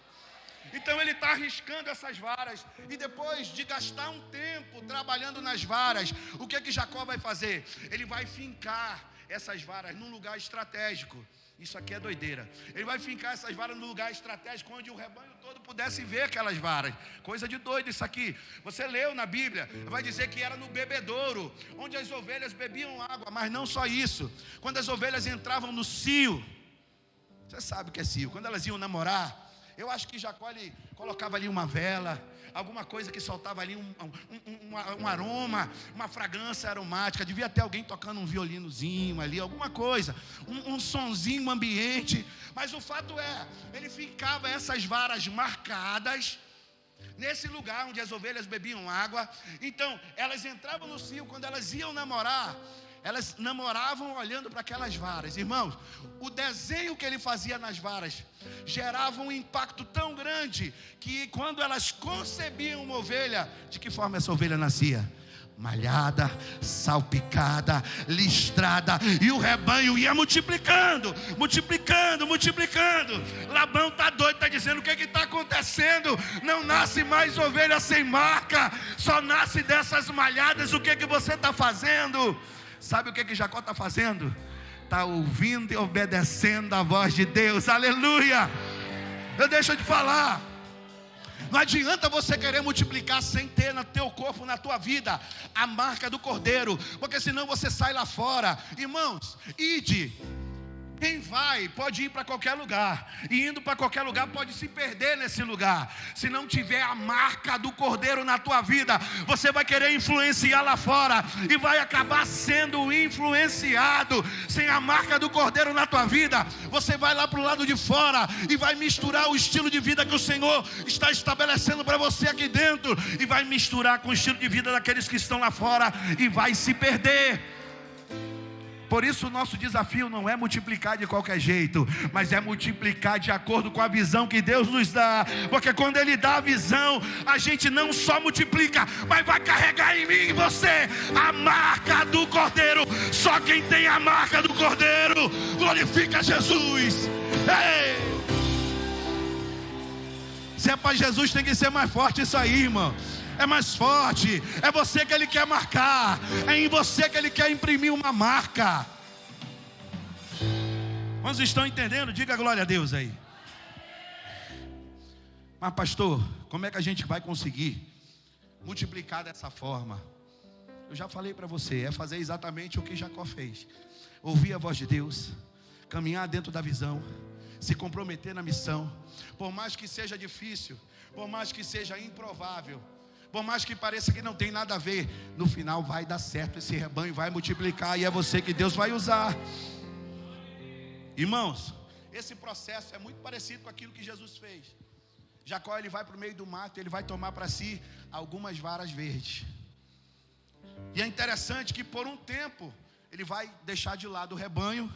Então ele está riscando essas varas, e depois de gastar um tempo trabalhando nas varas, o que é que Jacó vai fazer? Ele vai fincar essas varas num lugar estratégico. Isso aqui é doideira. Ele vai fincar essas varas no lugar estratégico onde o rebanho todo pudesse ver aquelas varas. Coisa de doido isso aqui. Você leu na Bíblia, vai dizer que era no bebedouro, onde as ovelhas bebiam água. Mas não só isso. Quando as ovelhas entravam no cio, você sabe o que é cio. Quando elas iam namorar, eu acho que Jacó ele colocava ali uma vela, alguma coisa que soltava ali um aroma, uma fragrância aromática. Devia ter alguém tocando um violinozinho ali, alguma coisa, um sonzinho, um ambiente. Mas o fato é, ele ficava essas varas marcadas nesse lugar onde as ovelhas bebiam água. Então elas entravam no cio. Quando elas iam namorar, elas namoravam olhando para aquelas varas. Irmãos, o desenho que ele fazia nas varas gerava um impacto tão grande que quando elas concebiam uma ovelha, de que forma essa ovelha nascia? Malhada, salpicada, listrada, e o rebanho ia multiplicando, multiplicando, multiplicando. Labão está doido, está dizendo: o que está acontecendo? Não nasce mais ovelha sem marca, só nasce dessas malhadas. O que você está fazendo? Sabe o que Jacó está fazendo? Está ouvindo e obedecendo a voz de Deus. Aleluia! Deixa eu te falar, não adianta você querer multiplicar sem ter no teu corpo, na tua vida, a marca do Cordeiro, porque senão você sai lá fora. Irmãos, ide. Quem vai pode ir para qualquer lugar, e indo para qualquer lugar pode se perder nesse lugar. Se não tiver a marca do Cordeiro na tua vida, você vai querer influenciar lá fora e vai acabar sendo influenciado. Sem a marca do Cordeiro na tua vida, você vai lá para o lado de fora e vai misturar o estilo de vida que o Senhor está estabelecendo para você aqui dentro, e vai misturar com o estilo de vida daqueles que estão lá fora, e vai se perder. Por isso o nosso desafio não é multiplicar de qualquer jeito, mas é multiplicar de acordo com a visão que Deus nos dá. Porque quando Ele dá a visão, a gente não só multiplica, mas vai carregar em mim e em você a marca do Cordeiro. Só quem tem a marca do Cordeiro glorifica Jesus. Ei! Se é para Jesus, tem que ser mais forte isso aí, irmão. É mais forte, é você que Ele quer marcar, é em você que Ele quer imprimir uma marca. Quantos estão entendendo? Diga glória a Deus aí. Mas pastor, como é que a gente vai conseguir multiplicar dessa forma? Eu já falei para você, é fazer exatamente o que Jacó fez: ouvir a voz de Deus, caminhar dentro da visão, se comprometer na missão. Por mais que seja difícil, por mais que seja improvável, por mais que pareça que não tem nada a ver, no final vai dar certo, esse rebanho vai multiplicar, e é você que Deus vai usar. Irmãos, esse processo é muito parecido com aquilo que Jesus fez. Jacó, ele vai para o meio do mato, ele vai tomar para si algumas varas verdes. E é interessante que por um tempo ele vai deixar de lado o rebanho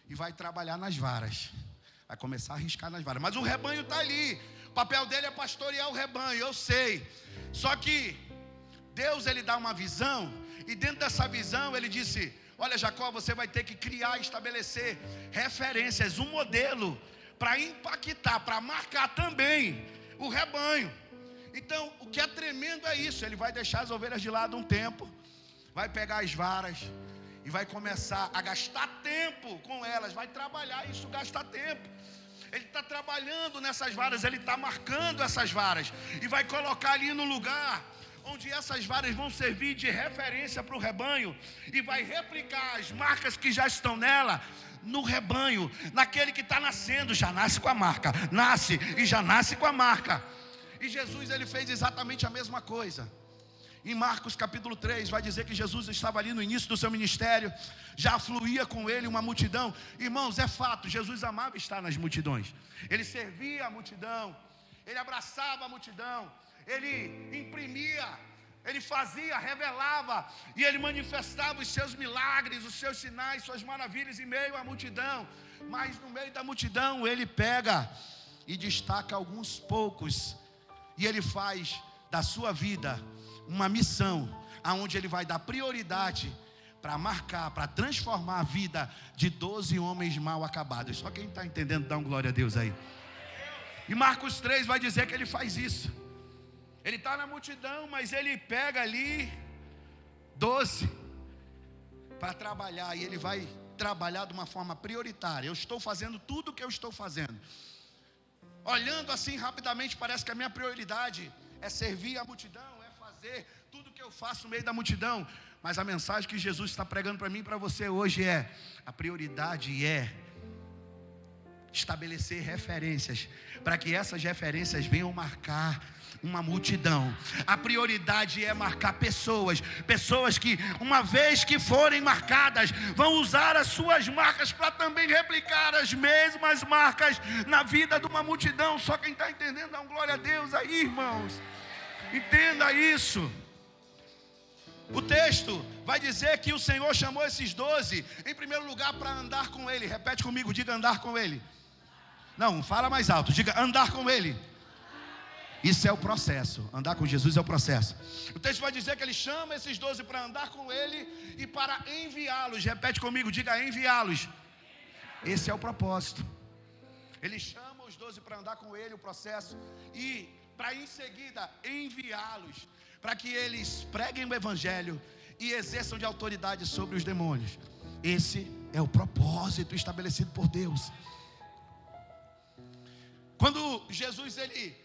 e vai trabalhar nas varas, vai começar a arriscar nas varas. Mas o rebanho está ali, o papel dele é pastorear o rebanho, eu sei. Só que Deus, ele dá uma visão, e dentro dessa visão ele disse: olha, Jacó, você vai ter que criar e estabelecer referências, um modelo para impactar, para marcar também o rebanho. Então, o que é tremendo é isso: ele vai deixar as ovelhas de lado um tempo, vai pegar as varas e vai começar a gastar tempo com elas, vai trabalhar, isso gasta tempo. Ele está trabalhando nessas varas, ele está marcando essas varas, e vai colocar ali no lugar onde essas varas vão servir de referência para o rebanho, e vai replicar as marcas que já estão nela, no rebanho, naquele que está nascendo. Já nasce com a marca, nasce e já nasce com a marca. E Jesus, ele fez exatamente a mesma coisa. Em Marcos capítulo 3 vai dizer que Jesus estava ali no início do seu ministério, já fluía com ele uma multidão. Irmãos, é fato, Jesus amava estar nas multidões. Ele servia a multidão, ele abraçava a multidão, ele imprimia, ele fazia, revelava, e ele manifestava os seus milagres, os seus sinais, suas maravilhas em meio à multidão. Mas no meio da multidão ele pega e destaca alguns poucos, e ele faz da sua vida uma missão, aonde ele vai dar prioridade para marcar, para transformar a vida de 12 homens mal acabados. Só quem está entendendo, dá um glória a Deus aí. E Marcos 3 vai dizer que ele faz isso. Ele está na multidão, mas ele pega ali 12 para trabalhar, e ele vai trabalhar de uma forma prioritária. Eu estou fazendo tudo o que eu estou fazendo. Olhando assim rapidamente, parece que a minha prioridade é servir a multidão, é fazer tudo que eu faço no meio da multidão. Mas a mensagem que Jesus está pregando para mim e para você hoje é: a prioridade é estabelecer referências, para que essas referências venham marcar uma multidão. A prioridade é marcar pessoas que, uma vez que forem marcadas, vão usar as suas marcas para também replicar as mesmas marcas na vida de uma multidão. Só quem está entendendo, dá um glória a Deus aí, irmãos. Entenda isso. O texto vai dizer que o Senhor chamou esses 12, em primeiro lugar, para andar com Ele. Repete comigo, diga andar com Ele. Não, fala mais alto, diga andar com Ele. Isso é o processo, andar com Jesus é o processo. O texto vai dizer que Ele chama esses 12 para andar com Ele e para enviá-los. Repete comigo, diga enviá-los. Esse é o propósito. Ele chama os 12 para andar com Ele, o processo, e para em seguida enviá-los, para que eles preguem o Evangelho e exerçam de autoridade sobre os demônios. Esse é o propósito estabelecido por Deus. Quando Jesus ele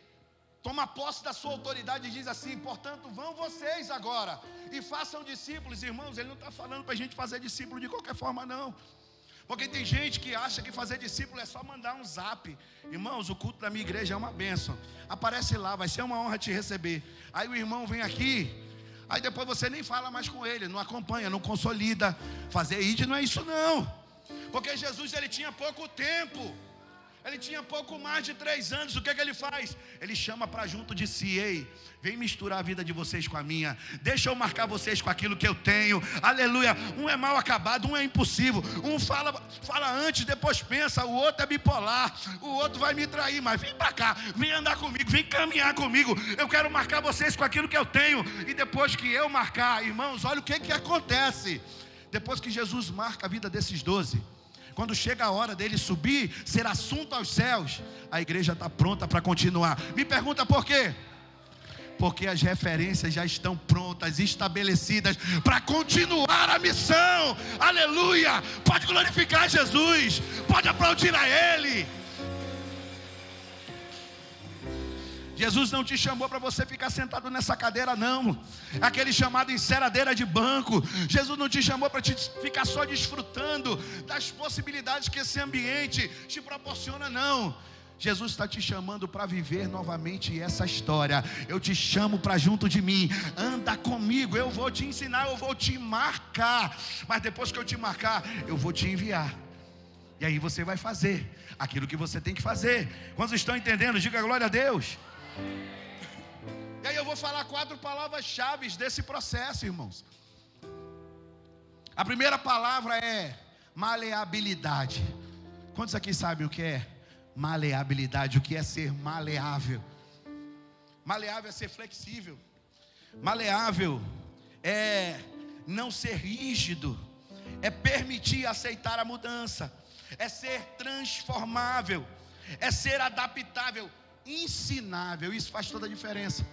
toma posse da sua autoridade e diz assim: portanto, vão vocês agora e façam discípulos. Irmãos, Ele não está falando para a gente fazer discípulo de qualquer forma não. Porque tem gente que acha que fazer discípulo é só mandar um zap. Irmãos, o culto da minha igreja é uma bênção. Aparece lá, vai ser uma honra te receber. Aí o irmão vem aqui, aí depois você nem fala mais com ele, não acompanha, não consolida. Fazer ID não é isso não. Porque Jesus ele tinha pouco tempo. Ele tinha pouco mais de 3 anos. O que ele faz? Ele chama para junto de si: ei, vem misturar a vida de vocês com a minha. Deixa eu marcar vocês com aquilo que eu tenho. Aleluia. Um é mal acabado, um é impossível. Um fala antes, depois pensa. O outro é bipolar. O outro vai me trair. Mas vem para cá, vem andar comigo, vem caminhar comigo. Eu quero marcar vocês com aquilo que eu tenho. E depois que eu marcar, irmãos, olha o que acontece. Depois que Jesus marca a vida desses 12, quando chega a hora dele subir, ser assunto aos céus, a igreja está pronta para continuar. Me pergunta por quê? Porque as referências já estão prontas, estabelecidas para continuar a missão. Aleluia! Pode glorificar Jesus, pode aplaudir a Ele. Jesus não te chamou para você ficar sentado nessa cadeira não. Aquele chamado enceradeira de banco. Jesus não te chamou para te ficar só desfrutando das possibilidades que esse ambiente te proporciona não. Jesus está te chamando para viver novamente essa história. Eu te chamo para junto de mim. Anda comigo, eu vou te ensinar, eu vou te marcar. Mas depois que eu te marcar, eu vou te enviar. E aí você vai fazer aquilo que você tem que fazer. Quantos estão entendendo? Diga glória a Deus. E aí eu vou falar 4 palavras-chave desse processo, irmãos. A primeira palavra é maleabilidade. Quantos aqui sabem o que é maleabilidade? O que é ser maleável? Maleável é ser flexível. Maleável é não ser rígido. É permitir aceitar a mudança. É ser transformável. É ser adaptável. Ensinável, isso faz toda a diferença.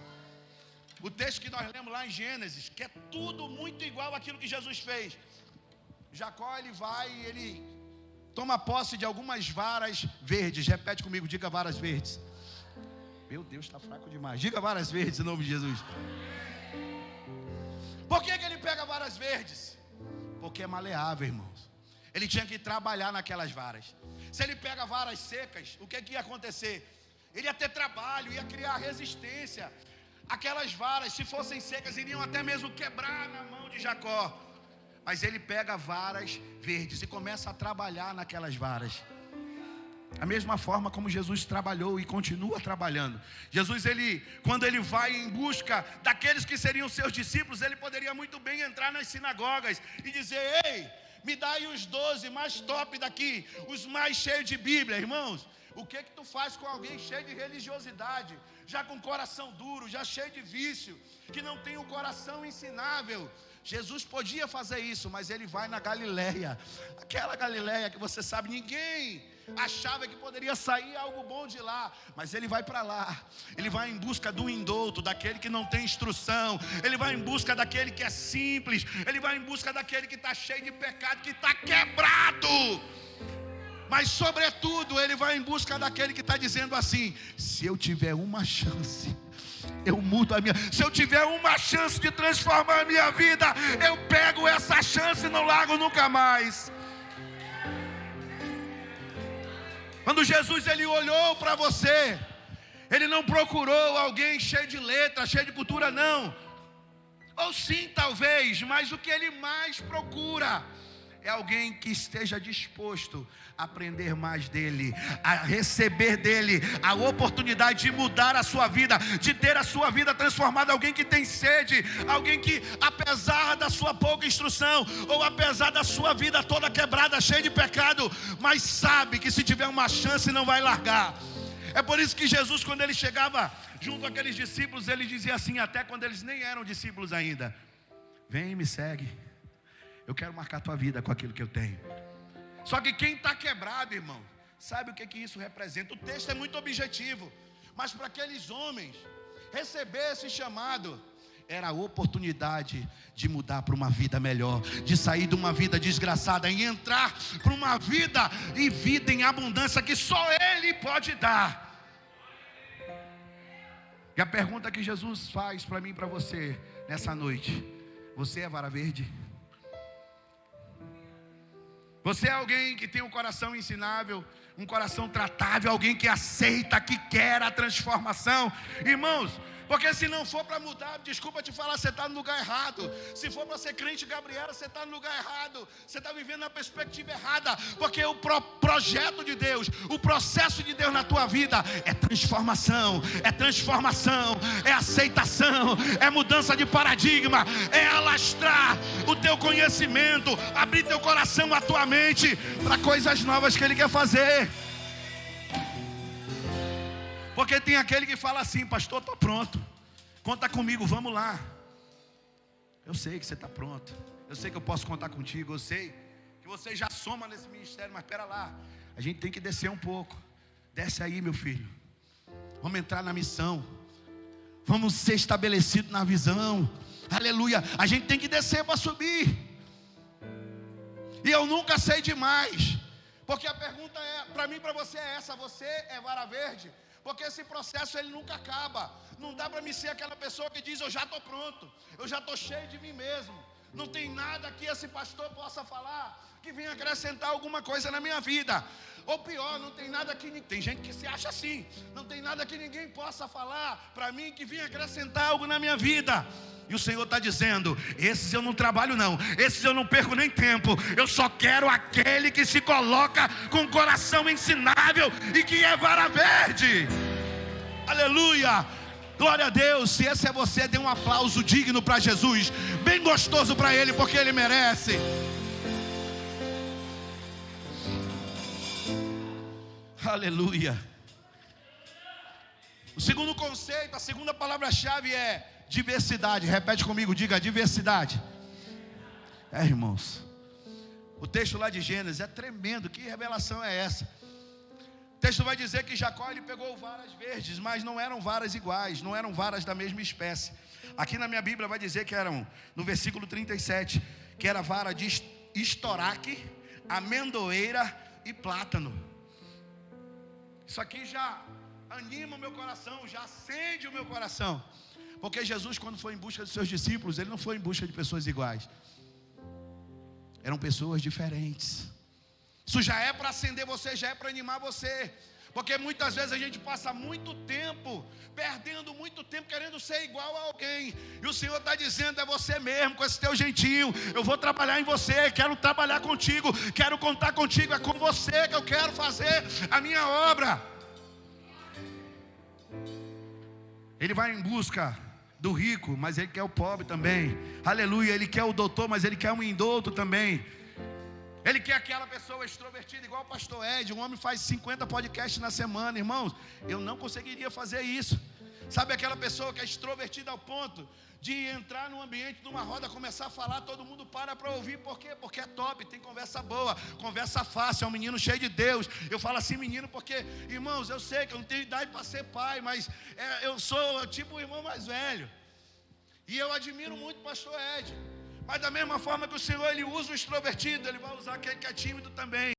O texto que nós lemos lá em Gênesis, que é tudo muito igual àquilo que Jesus fez. Jacó ele vai e ele toma posse de algumas varas verdes. Repete comigo, diga varas verdes. Meu Deus, está fraco demais. Diga varas verdes em nome de Jesus. Por que ele pega varas verdes? Porque é maleável, irmãos. Ele tinha que trabalhar naquelas varas. Se ele pega varas secas, o que ia acontecer? Ele ia ter trabalho, ia criar resistência. Aquelas varas, se fossem secas, iriam até mesmo quebrar na mão de Jacó. Mas ele pega varas verdes e começa a trabalhar naquelas varas. A mesma forma como Jesus trabalhou e continua trabalhando. Jesus, quando ele vai em busca daqueles que seriam seus discípulos, ele poderia muito bem entrar nas sinagogas e dizer: ei, me dá aí os 12 mais top daqui, os mais cheios de Bíblia. Irmãos, o que tu faz com alguém cheio de religiosidade, já com coração duro, já cheio de vício, que não tem um coração ensinável? Jesus podia fazer isso, mas ele vai na Galileia, aquela Galileia que você sabe, ninguém achava que poderia sair algo bom de lá, mas ele vai para lá, ele vai em busca do indouto, daquele que não tem instrução, ele vai em busca daquele que é simples, ele vai em busca daquele que está cheio de pecado, que está quebrado. Mas sobretudo ele vai em busca daquele que está dizendo assim: se eu tiver uma chance, eu mudo a minha. Se eu tiver uma chance de transformar a minha vida, eu pego essa chance e não largo nunca mais. Quando Jesus ele olhou para você, ele não procurou alguém cheio de letra, cheio de cultura, não. Ou sim, talvez, mas o que ele mais procura é alguém que esteja disposto a aprender mais dele, a receber dele a oportunidade de mudar a sua vida, de ter a sua vida transformada. Alguém que tem sede, alguém que apesar da sua pouca instrução, ou apesar da sua vida toda quebrada, cheia de pecado, mas sabe que se tiver uma chance não vai largar. É por isso que Jesus, quando ele chegava junto àqueles discípulos, ele dizia assim, até quando eles nem eram discípulos ainda: vem e me segue, eu quero marcar a tua vida com aquilo que eu tenho. Só que quem está quebrado, irmão, sabe o que isso representa? O texto é muito objetivo, mas para aqueles homens, receber esse chamado era a oportunidade de mudar para uma vida melhor, de sair de uma vida desgraçada e entrar para uma vida e vida em abundância que só Ele pode dar. E a pergunta que Jesus faz para mim e para você nessa noite: você é vara verde? Você é alguém que tem um coração ensinável, um coração tratável, alguém que aceita, que quer a transformação? Irmãos, porque se não for para mudar, desculpa te falar, você está no lugar errado. Se for para ser crente Gabriela, você está no lugar errado. Você está vivendo na perspectiva errada. Porque o projeto de Deus, o processo de Deus na tua vida é transformação, é aceitação, é mudança de paradigma, é alastrar o teu conhecimento, abrir teu coração, a tua mente para coisas novas que Ele quer fazer. Porque tem aquele que fala assim: pastor, estou pronto, conta comigo, vamos lá. Eu sei que você está pronto, eu sei que eu posso contar contigo, eu sei que você já soma nesse ministério, mas espera lá, a gente tem que descer um pouco. Desce aí, meu filho, vamos entrar na missão, vamos ser estabelecidos na visão, aleluia. A gente tem que descer para subir. E eu nunca sei demais, porque a pergunta para mim e para você é essa: você é vara verde? Porque esse processo ele nunca acaba. Não dá para mim ser aquela pessoa que diz: eu já estou pronto, eu já estou cheio de mim mesmo, não tem nada que esse pastor possa falar que venha acrescentar alguma coisa na minha vida. Ou pior, não tem nada que... Tem gente que se acha assim: não tem nada que ninguém possa falar para mim que venha acrescentar algo na minha vida. E o Senhor está dizendo: esses eu não trabalho não, esses eu não perco nem tempo. Eu só quero aquele que se coloca com o coração ensinável e que é vara verde. Aleluia, glória a Deus. Se esse é você, dê um aplauso digno para Jesus, bem gostoso para Ele, porque Ele merece. Aleluia. O segundo conceito, a segunda palavra-chave é diversidade. Repete comigo, diga: diversidade. Irmãos, o texto lá de Gênesis é tremendo. Que revelação é essa? O texto vai dizer que Jacó ele pegou varas verdes, mas não eram varas iguais, não eram varas da mesma espécie. Aqui na minha Bíblia vai dizer que eram, no versículo 37, que era vara de estoraque, amendoeira e plátano. Isso aqui já anima o meu coração, já acende o meu coração. Porque Jesus, quando foi em busca dos seus discípulos, Ele não foi em busca de pessoas iguais. Eram pessoas diferentes. Isso já é para acender você, já é para animar você. Porque muitas vezes a gente passa muito tempo, perdendo muito tempo, querendo ser igual a alguém. E o Senhor está dizendo: é você mesmo, com esse teu jeitinho. Eu vou trabalhar em você, quero trabalhar contigo, quero contar contigo. É com você que eu quero fazer a minha obra. Ele vai em busca do rico, mas Ele quer o pobre também. Aleluia, Ele quer o doutor, mas Ele quer um indouto também. Ele quer aquela pessoa extrovertida, igual o pastor Ed. Um homem faz 50 podcasts na semana. Irmãos, eu não conseguiria fazer isso. Sabe aquela pessoa que é extrovertida ao ponto de entrar num ambiente, numa roda, começar a falar, todo mundo para ouvir. Por quê? Porque é top, tem conversa boa, conversa fácil, é um menino cheio de Deus. Eu falo assim menino porque, irmãos, eu sei que eu não tenho idade para ser pai, mas eu sou tipo o irmão mais velho. E eu admiro muito o pastor Ed. Mas da mesma forma que o Senhor, Ele usa o extrovertido, Ele vai usar aquele que é tímido também.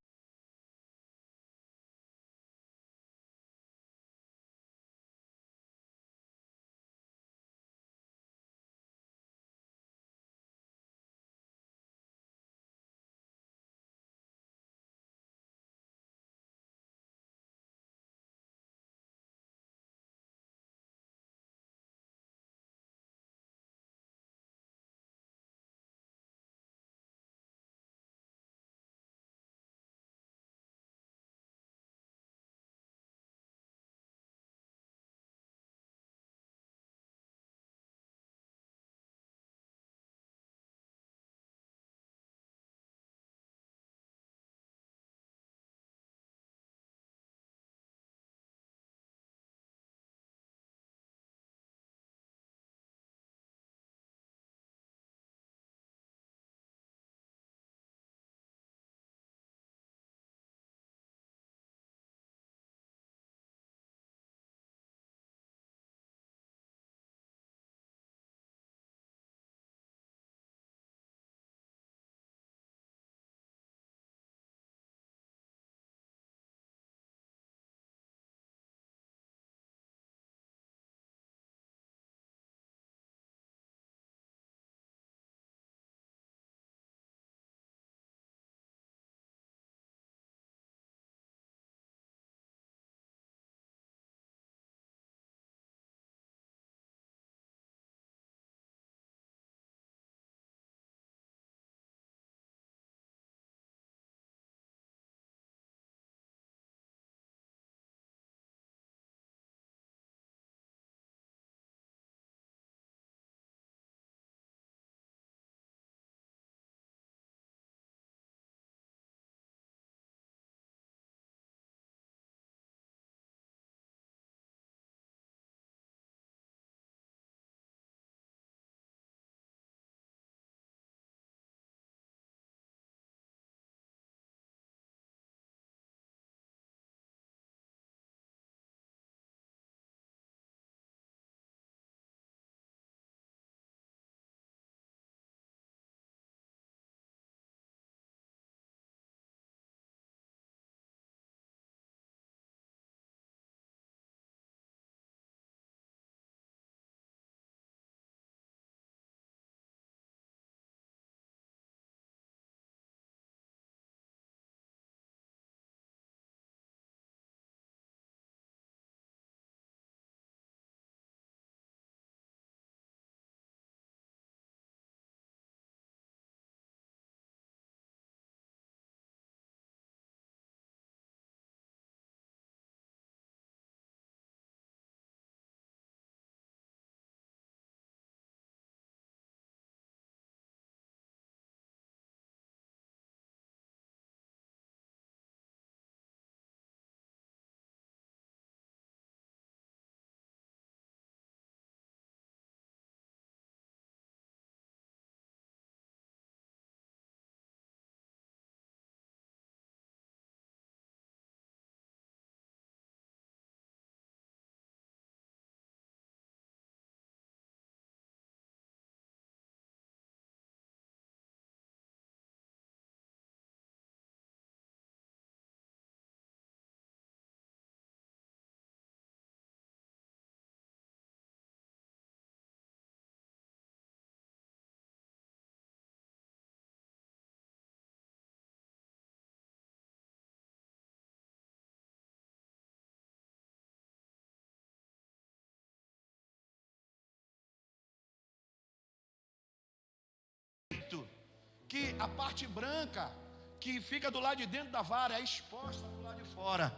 Que a parte branca que fica do lado de dentro da vara é exposta do lado de fora.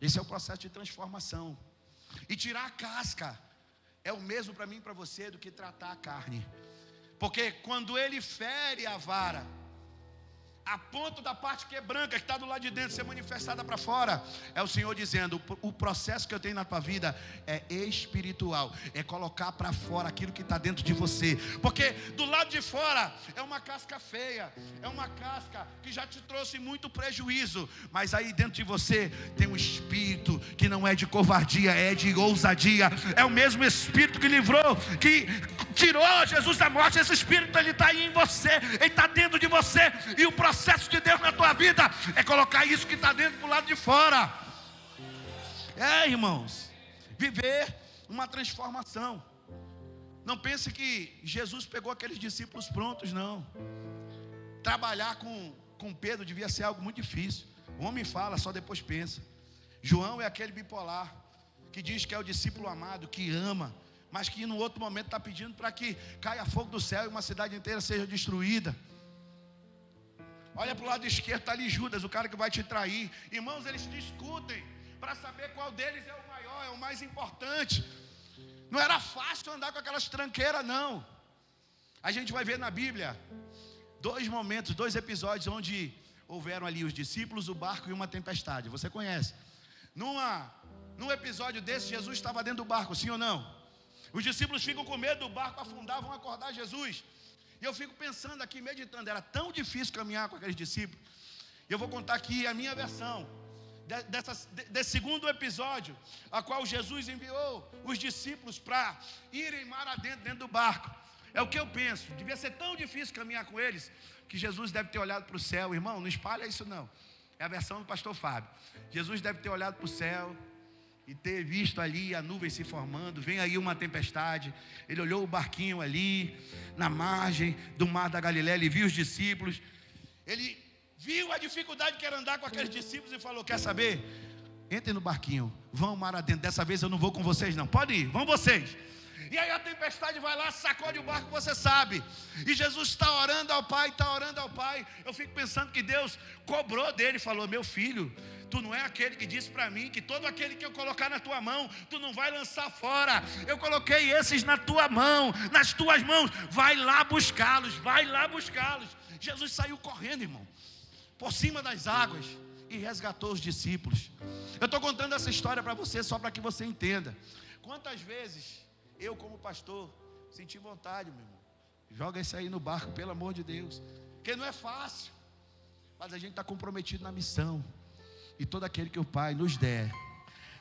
Esse é o processo de transformação. E tirar a casca é o mesmo para mim e para você do que tratar a carne. Porque quando ele fere a vara, a ponto da parte que é branca, que está do lado de dentro, ser manifestada para fora. É o Senhor dizendo: o processo que eu tenho na tua vida é espiritual, é colocar para fora aquilo que está dentro de você. Porque do lado de fora é uma casca feia, é uma casca que já te trouxe muito prejuízo. Mas aí dentro de você tem um espírito que não é de covardia, é de ousadia. É o mesmo espírito que livrou, que tirou Jesus da morte. Esse espírito, ele está aí em você, ele está dentro de você. E o processo de Deus na tua vida é colocar isso que está dentro para o lado de fora. Irmãos, viver uma transformação. Não pense que Jesus pegou aqueles discípulos prontos, não. Trabalhar com Pedro devia ser algo muito difícil. O homem fala, só depois pensa. João é aquele bipolar que diz que é o discípulo amado, que ama, mas que no outro momento está pedindo para que caia fogo do céu e uma cidade inteira seja destruída. Olha para o lado esquerdo, está ali Judas, o cara que vai te trair. Irmãos, eles discutem para saber qual deles é o maior, é o mais importante. Não era fácil andar com aquelas tranqueiras, não. A gente vai ver na Bíblia 2 momentos, 2 episódios onde houveram ali os discípulos, o barco e uma tempestade. Você conhece? Num episódio desse, Jesus estava dentro do barco, sim ou não? Os discípulos ficam com medo do barco afundar, vão acordar Jesus. E eu fico pensando aqui, meditando, era tão difícil caminhar com aqueles discípulos. E eu vou contar aqui a minha versão desse segundo episódio, a qual Jesus enviou os discípulos para irem mar adentro, dentro do barco. É o que eu penso, devia ser tão difícil caminhar com eles, que Jesus deve ter olhado para o céu. Irmão, não espalha isso não, é a versão do pastor Fábio. Jesus deve ter olhado para o céu e ter visto ali a nuvem se formando, vem aí uma tempestade. Ele olhou o barquinho ali, na margem do mar da Galileia, ele viu os discípulos, ele viu a dificuldade que era andar com aqueles discípulos e falou: quer saber? Entrem no barquinho, vão mar adentro, dessa vez eu não vou com vocês não, pode ir, vão vocês. E aí a tempestade vai lá, sacode o barco, você sabe. E Jesus está orando ao Pai, Eu fico pensando que Deus cobrou dele, falou: meu filho, tu não é aquele que disse para mim que todo aquele que eu colocar na tua mão, tu não vai lançar fora. Eu coloquei esses na tua mão, nas tuas mãos, vai lá buscá-los. Jesus saiu correndo, irmão, por cima das águas e resgatou os discípulos. Eu estou contando essa história para você, só para que você entenda. Quantas vezes eu, como pastor, senti vontade, meu irmão, joga isso aí no barco, pelo amor de Deus, porque não é fácil, mas a gente está comprometido na missão, e todo aquele que o Pai nos der,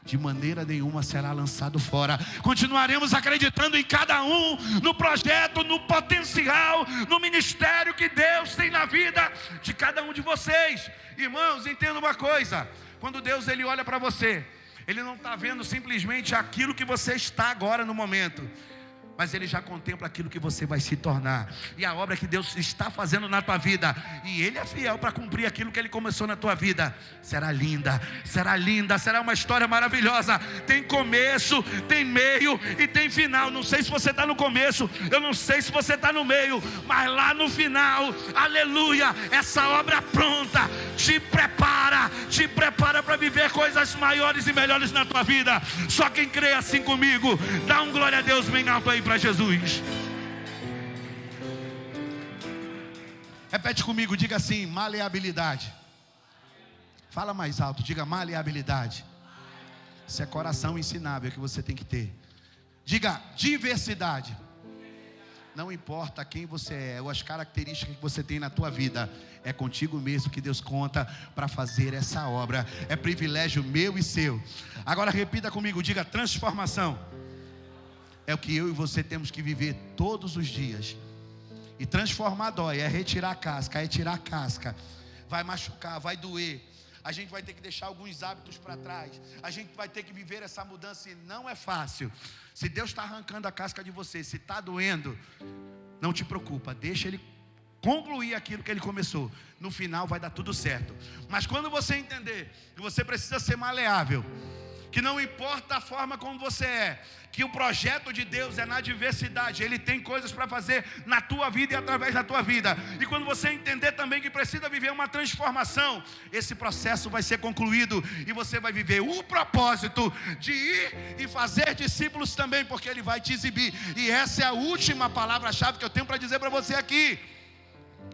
de maneira nenhuma será lançado fora. Continuaremos acreditando em cada um, no projeto, no potencial, no ministério que Deus tem na vida de cada um de vocês. Irmãos, entenda uma coisa: quando Deus ele olha para você, Ele não está vendo simplesmente aquilo que você está agora no momento, mas Ele já contempla aquilo que você vai se tornar, e a obra que Deus está fazendo na tua vida, e Ele é fiel para cumprir aquilo que Ele começou na tua vida. Será linda, será uma história maravilhosa. Tem começo, tem meio e tem final. Não sei se você está no começo, eu não sei se você está no meio, mas lá no final, aleluia, essa obra pronta te prepara para viver coisas maiores e melhores na tua vida. Só quem crê assim comigo, dá um glória a Deus bem alto aí para Jesus. Repete comigo, diga assim: maleabilidade. Fala mais alto, diga maleabilidade. Isso é coração ensinável que você tem que ter. Diga diversidade. Não importa quem você é ou as características que você tem na tua vida, é contigo mesmo que Deus conta para fazer essa obra. É privilégio meu e seu. Agora repita comigo, diga transformação. É o que eu e você temos que viver todos os dias. E transformar dói, é retirar a casca, é tirar a casca. Vai machucar, vai doer. A gente vai ter que deixar alguns hábitos para trás. A gente vai ter que viver essa mudança e não é fácil. Se Deus está arrancando a casca de você, se está doendo, não te preocupa, deixa Ele concluir aquilo que Ele começou. No final vai dar tudo certo. Mas quando você entender que você precisa ser maleável, que não importa a forma como você é, que o projeto de Deus é na diversidade, Ele tem coisas para fazer na tua vida e através da tua vida. E quando você entender também que precisa viver uma transformação, esse processo vai ser concluído e você vai viver o propósito de ir e fazer discípulos também, porque Ele vai te exibir. E essa é a última palavra-chave que eu tenho para dizer para você aqui.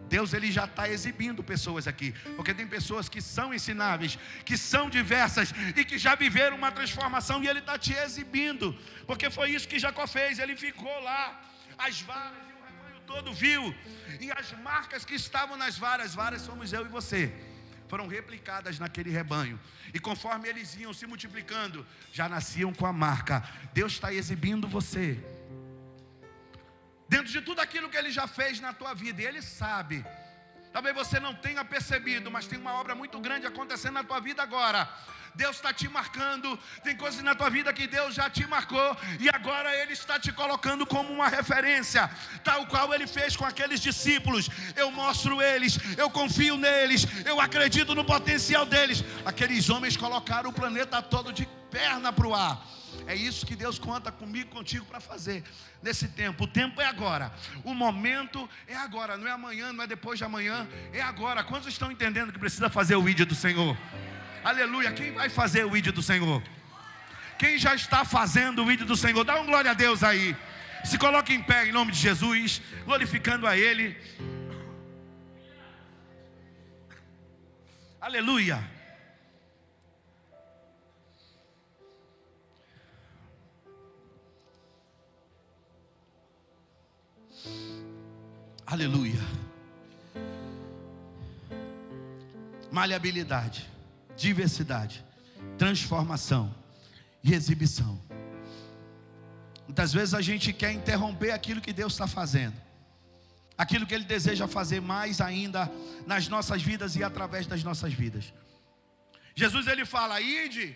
Deus ele já está exibindo pessoas aqui, porque tem pessoas que são ensináveis, que são diversas e que já viveram uma transformação, e Ele está te exibindo, porque foi isso que Jacó fez. Ele ficou lá, as varas e o rebanho todo viu, e as marcas que estavam nas varas somos eu e você, foram replicadas naquele rebanho, e conforme eles iam se multiplicando, já nasciam com a marca. Deus está exibindo você, dentro de tudo aquilo que Ele já fez na tua vida, e Ele sabe. Talvez você não tenha percebido, mas tem uma obra muito grande acontecendo na tua vida agora. Deus está te marcando, tem coisas na tua vida que Deus já te marcou, e agora Ele está te colocando como uma referência, tal qual Ele fez com aqueles discípulos. Eu mostro eles, eu confio neles, eu acredito no potencial deles. Aqueles homens colocaram o planeta todo de perna para o ar. É isso que Deus conta comigo, contigo para fazer nesse tempo. O tempo é agora, o momento é agora, não é amanhã, não é depois de amanhã, é agora. Quantos estão entendendo que precisa fazer o ID do Senhor? Aleluia. Quem vai fazer o ID do Senhor? Quem já está fazendo o ID do Senhor? Dá um glória a Deus aí. Se coloque em pé em nome de Jesus, glorificando a Ele. Aleluia. Aleluia. Maleabilidade, diversidade, transformação e exibição. Muitas vezes a gente quer interromper aquilo que Deus está fazendo, aquilo que Ele deseja fazer mais ainda nas nossas vidas e através das nossas vidas. Jesus ele fala: ide,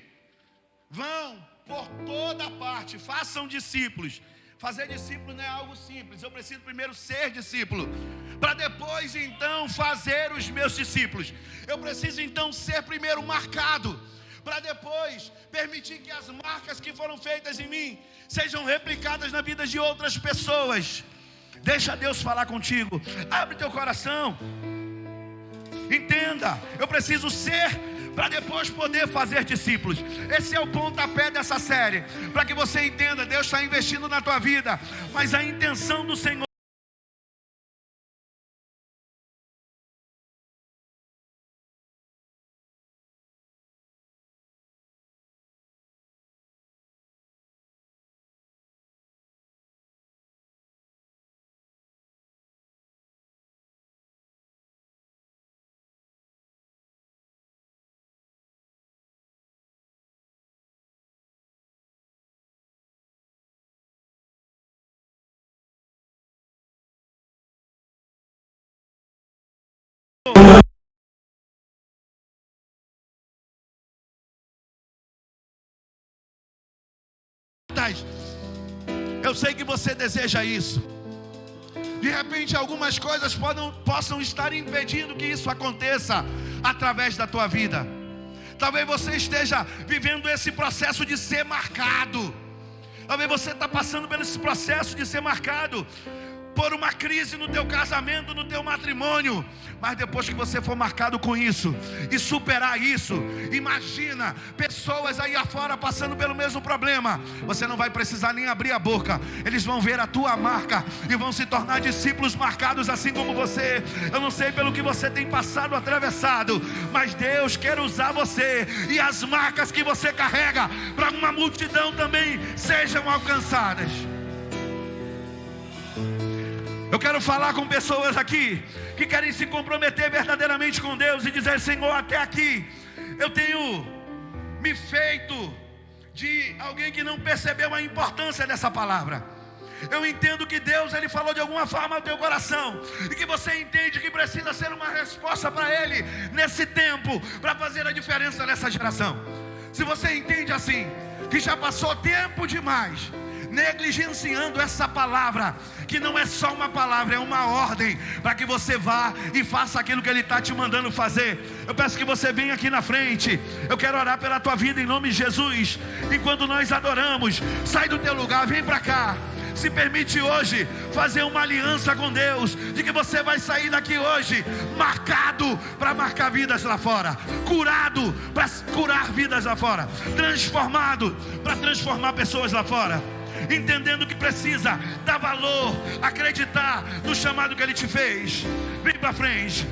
vão por toda parte, façam discípulos. Fazer discípulo não é algo simples. Eu preciso primeiro ser discípulo, para depois então fazer os meus discípulos. Eu preciso então ser primeiro marcado, para depois permitir que as marcas que foram feitas em mim sejam replicadas na vida de outras pessoas. Deixa Deus falar contigo. Abre teu coração. Entenda, eu preciso ser para depois poder fazer discípulos. Esse é o pontapé dessa série, para que você entenda, Deus está investindo na tua vida, mas a intenção do Senhor eu sei que você deseja isso. De repente algumas coisas possam estar impedindo que isso aconteça através da tua vida. Talvez você esteja vivendo esse processo de ser marcado. Talvez você está passando por esse processo de ser marcado por uma crise no teu casamento, no teu matrimônio. Mas depois que você for marcado com isso e superar isso, imagina pessoas aí afora passando pelo mesmo problema. Você não vai precisar nem abrir a boca. Eles vão ver a tua marca e vão se tornar discípulos marcados assim como você. Eu não sei pelo que você tem passado, atravessado, mas Deus quer usar você, e as marcas que você carrega para uma multidão também sejam alcançadas. Eu quero falar com pessoas aqui que querem se comprometer verdadeiramente com Deus e dizer: Senhor, até aqui eu tenho me feito de alguém que não percebeu a importância dessa palavra. Eu entendo que Deus ele falou de alguma forma ao teu coração, e que você entende que precisa ser uma resposta para Ele nesse tempo, para fazer a diferença nessa geração. Se você entende assim, que já passou tempo demais negligenciando essa palavra, que não é só uma palavra, é uma ordem para que você vá e faça aquilo que Ele está te mandando fazer. Eu peço que você venha aqui na frente. Eu quero orar pela tua vida em nome de Jesus. Enquanto nós adoramos, sai do teu lugar, vem para cá. Se permite hoje fazer uma aliança com Deus, de que você vai sair daqui hoje marcado para marcar vidas lá fora, curado para curar vidas lá fora, transformado para transformar pessoas lá fora. entendendo que precisa dar valor, acreditar no chamado que Ele te fez. Vem para frente.